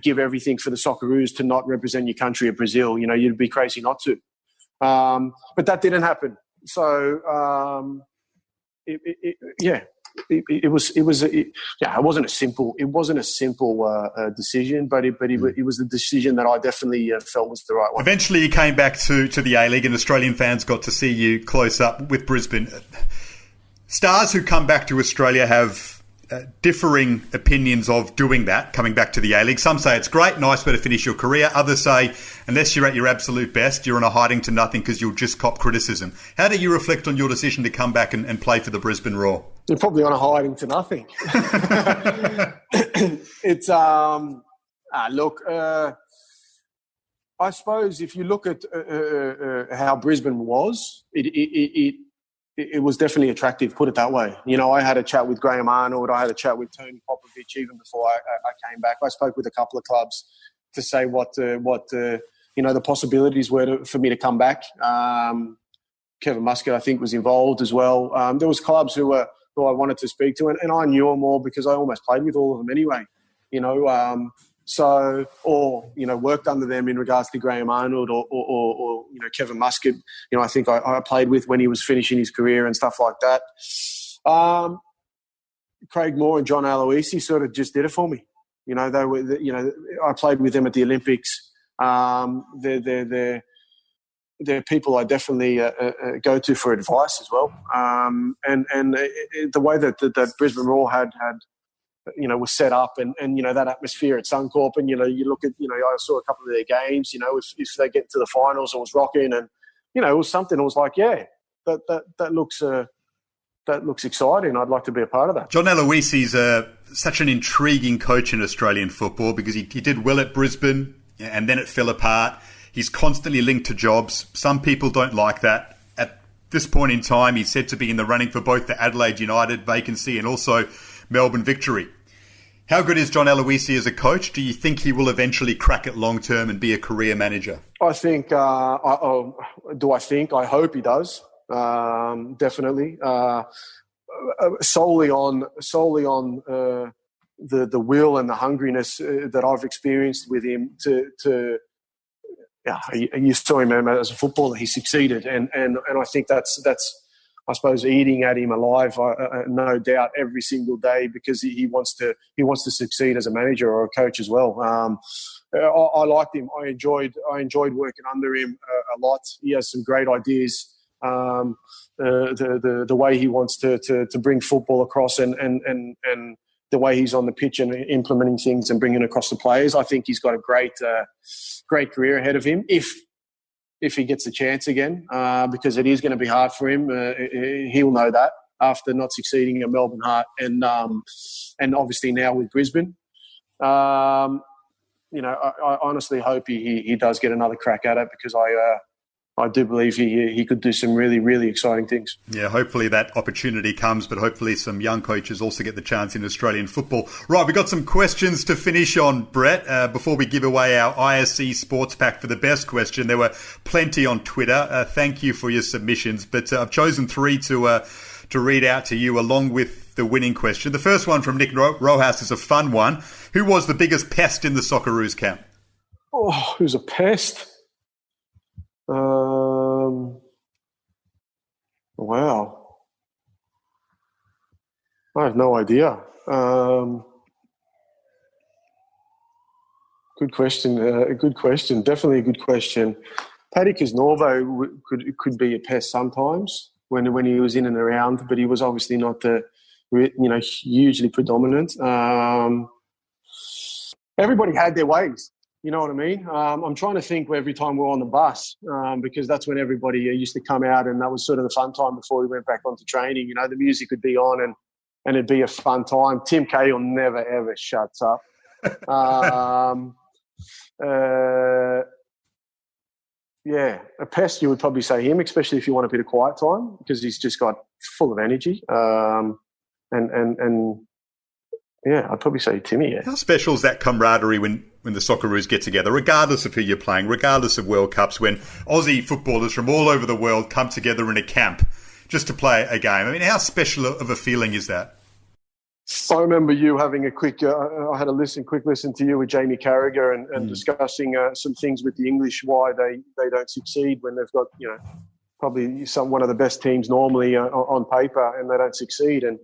S4: give everything for the Socceroos to not represent your country at Brazil. You'd be crazy not to. But that didn't happen. So, it wasn't a simple decision, but it was the decision that I definitely felt was the right one.
S3: Eventually, you came back to the A-League, and Australian fans got to see you close up with Brisbane. Stars who come back to Australia have differing opinions of doing that, coming back to the A-League. Some say it's great, nice way to finish your career. Others say, unless you're at your absolute best, you're on a hiding to nothing because you'll just cop criticism. How do you reflect on your decision to come back and play for the Brisbane Roar?
S4: You're probably on a hiding to nothing. It's, look, I suppose if you look at how Brisbane was, it was definitely attractive, put it that way. I had a chat with Graham Arnold. I had a chat with Tony Popovich even before I came back. I spoke with a couple of clubs to say what the possibilities were for me to come back. Kevin Muscat, I think, was involved as well. There was clubs who I wanted to speak to, and I knew them all because I almost played with all of them anyway. Worked under them in regards to Graham Arnold or Kevin Muscat. I think I played with when he was finishing his career and stuff like that. Craig Moore and John Aloisi sort of just did it for me. They were. I played with them at the Olympics. They're people I definitely go to for advice as well. And the way that Brisbane Roar had was set up and that atmosphere at Suncorp, and you look at I saw a couple of their games. If they get to the finals, it was rocking, and it was something. It was like, that looks exciting. I'd like to be a part of that.
S3: John Aloisi's such an intriguing coach in Australian football because he did well at Brisbane and then it fell apart. He's constantly linked to jobs. Some people don't like that. At this point in time, he's said to be in the running for both the Adelaide United vacancy and also Melbourne Victory. How good is John Aloisi as a coach? Do you think he will eventually crack it long term and be a career manager?
S4: I think. I hope he does. Definitely. Solely on the will and the hungriness that I've experienced with him you saw him as a footballer. He succeeded, and I think that's I suppose eating at him alive, no doubt, every single day, because he wants to succeed as a manager or a coach as well. I liked him. I enjoyed working under him a lot. He has some great ideas. The way he wants to bring football across and the way he's on the pitch and implementing things and bringing across the players, I think he's got a great career ahead of him if he gets a chance again, because it is going to be hard for him. He'll know that after not succeeding at Melbourne Heart and obviously now with Brisbane. I honestly hope he does get another crack at it, because I do believe he could do some really, really exciting things.
S3: Yeah, hopefully that opportunity comes, but hopefully some young coaches also get the chance in Australian football. Right, we've got some questions to finish on, Brett. Before we give away our ISC Sports Pack for the best question, there were plenty on Twitter. Thank you for your submissions, but I've chosen 3 to read out to you, along with the winning question. The first one from Nick Rojas is a fun one. Who was the biggest pest in the Socceroos camp?
S4: Oh, who's a pest? Wow. I have no idea. Good question. Good question. Definitely a good question. Paddy Kisnorbo could be a pest sometimes when he was in and around, but he was obviously not hugely predominant. Everybody had their ways. You know what I mean? I'm trying to think every time we're on the bus because that's when everybody used to come out, and that was sort of the fun time before we went back onto training. You know, the music would be on and it'd be a fun time. Tim Cahill never, ever shuts up. Yeah, a pest, you would probably say him, especially if you want a bit of quiet time because he's just got full of energy. And yeah, I'd probably say Timmy, yeah.
S3: How special is that camaraderie when the Socceroos get together, regardless of who you're playing, regardless of World Cups, when Aussie footballers from all over the world come together in a camp just to play a game? I mean, how special of a feeling is that?
S4: I remember you having a quick listen to you with Jamie Carragher and discussing some things with the English, why they don't succeed when they've got, probably one of the best teams normally on paper and they don't succeed. And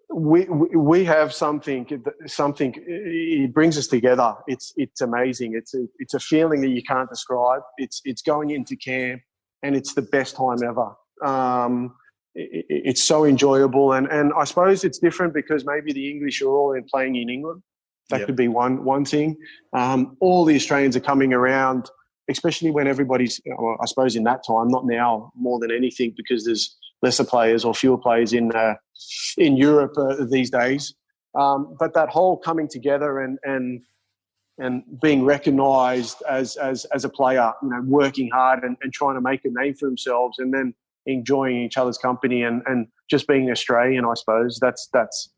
S4: we have something, it brings us together. It's amazing. It's a feeling that you can't describe. It's going into camp and it's the best time ever. It's so enjoyable, and I suppose it's different because maybe the English are all playing in England. That could be one thing. All the Australians are coming around, especially when everybody's, I suppose in that time, not now more than anything because there's lesser players or fewer players in Europe these days. But that whole coming together and being recognised as a player, working hard and trying to make a name for themselves, and then enjoying each other's company and just being Australian, I suppose, that's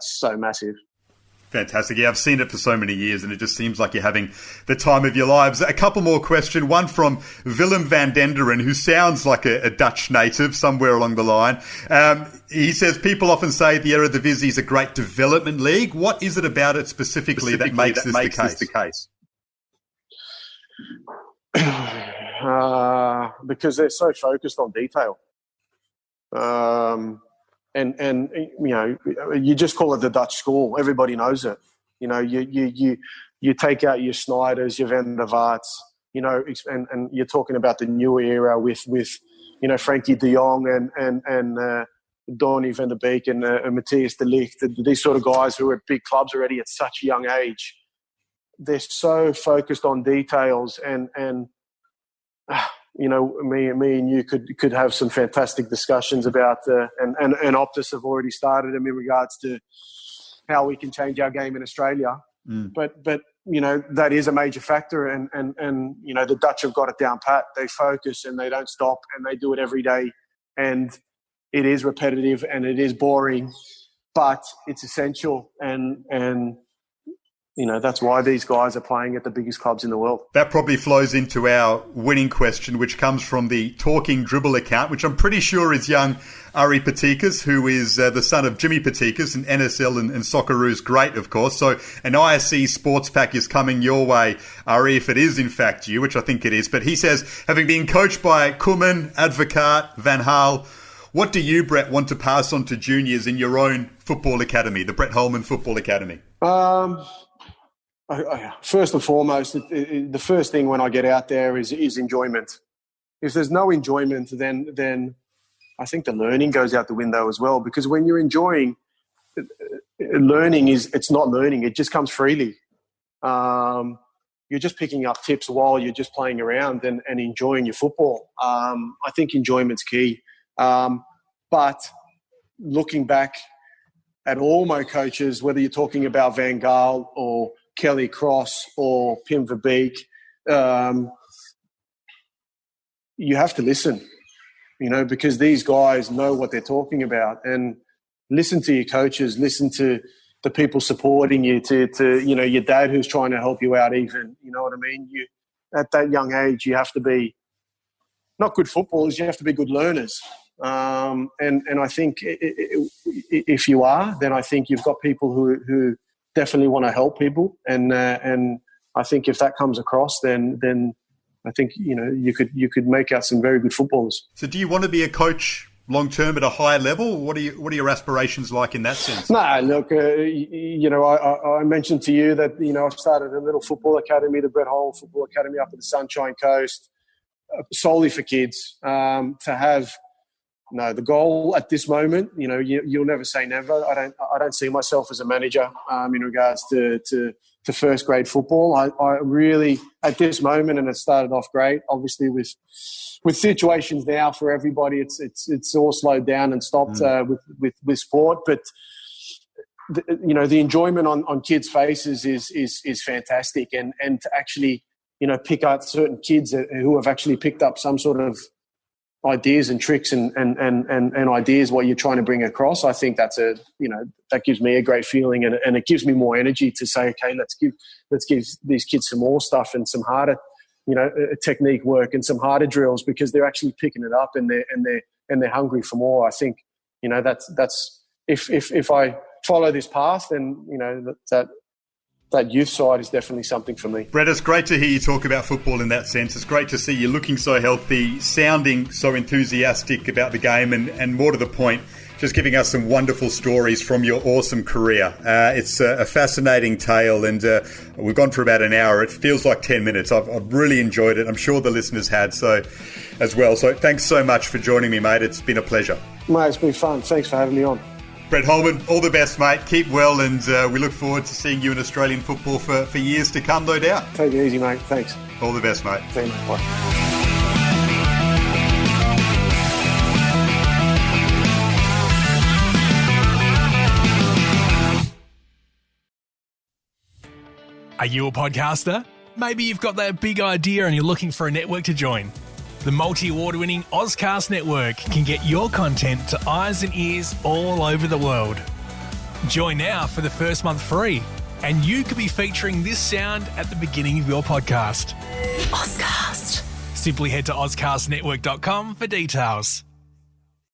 S4: so massive.
S3: Fantastic. Yeah, I've seen it for so many years and it just seems like you're having the time of your lives. A couple more questions. One from Willem van Denderen, who sounds like a Dutch native somewhere along the line. He says, people often say the Eredivisie is a great development league. What is it about it specifically that makes this the case?
S4: Because they're so focused on detail. And you just call it the Dutch school. Everybody knows it. You take out your Snyders, your Van der Vaarts, and you're talking about the newer era with Frankie de Jong and Donny van der Beek and Matthias de Ligt, these sort of guys who are at big clubs already at such a young age. They're so focused on details and me and you could have some fantastic discussions about and Optus have already started them in regards to how we can change our game in Australia. But that is a major factor, and the Dutch have got it down pat. They focus and they don't stop and they do it every day, and it is repetitive and it is boring, but it's essential and that's why these guys are playing at the biggest clubs in the world. That
S3: probably flows into our winning question, which comes from the Talking Dribble account, which I'm pretty sure is young Ari Patikas, who is the son of Jimmy Patikas, an NSL and Socceroos great, of course. So an ISC Sports pack is coming your way, Ari, if it is in fact you, which I think it is. But he says, having been coached by Koeman, Advocaat, Van Gaal, what do you, Brett, want to pass on to juniors in your own football academy, the Brett Holman Football Academy?
S4: First and foremost, the first thing when I get out there is enjoyment. If there's no enjoyment, then I think the learning goes out the window as well. Because when you're enjoying, it's not learning. It just comes freely. You're just picking up tips while you're just playing around and enjoying your football. I think enjoyment's key. But looking back at all my coaches, whether you're talking about Van Gaal or Kelly Cross or Pim Verbeek, you have to listen, because these guys know what they're talking about, and listen to your coaches, listen to the people supporting you, to your dad who's trying to help you out even, you know what I mean? At that young age, you have to be not good footballers, you have to be good learners. And I think if you are, then I think you've got people who definitely want to help people. And I think if that comes across, then I think, you could make out some very good footballers.
S3: So do you want to be a coach long term at a higher level? What are your aspirations like in that sense?
S4: No, look, I mentioned to you that, I've started a little football academy, the Brett Hole Football Academy up at the Sunshine Coast, solely for kids. To have the goal at this moment, you'll never say never. I don't see myself as a manager in regards to first grade football. I really, at this moment, and it started off great, obviously with situations now for everybody, it's all slowed down and stopped with sport. But the enjoyment on kids' faces is fantastic, and to actually pick out certain kids who have actually picked up some sort of ideas and tricks and ideas what you're trying to bring across. I think that gives me a great feeling, and it gives me more energy to say, okay, let's give these kids some more stuff and some harder technique work and some harder drills, because they're actually picking it up and they're hungry for more. I think that's if I follow this path, then that youth side is definitely something for me.
S3: Brett, it's great to hear you talk about football in that sense. It's great to see you looking so healthy, sounding so enthusiastic about the game, and more to the point, just giving us some wonderful stories from your awesome career. It's a fascinating tale, and we've gone for about an hour. It feels like 10 minutes. I've really enjoyed it. I'm sure the listeners had so as well. So thanks so much for joining me, mate. It's been a pleasure.
S4: Mate, it's been fun. Thanks for having me on.
S3: Brett Holman, all the best, mate. Keep well, and we look forward to seeing you in Australian football for years to come, no doubt.
S4: Take it easy, mate. Thanks.
S3: All the best, mate.
S4: See you, mate. Bye.
S1: Are you a podcaster? Maybe you've got that big idea and you're looking for a network to join. The multi-award-winning Ozcast network can get your content to eyes and ears all over the world. Join now for the first month free, and you could be featuring this sound at the beginning of your podcast.
S2: Ozcast.
S1: Simply head to ozcastnetwork.com for details.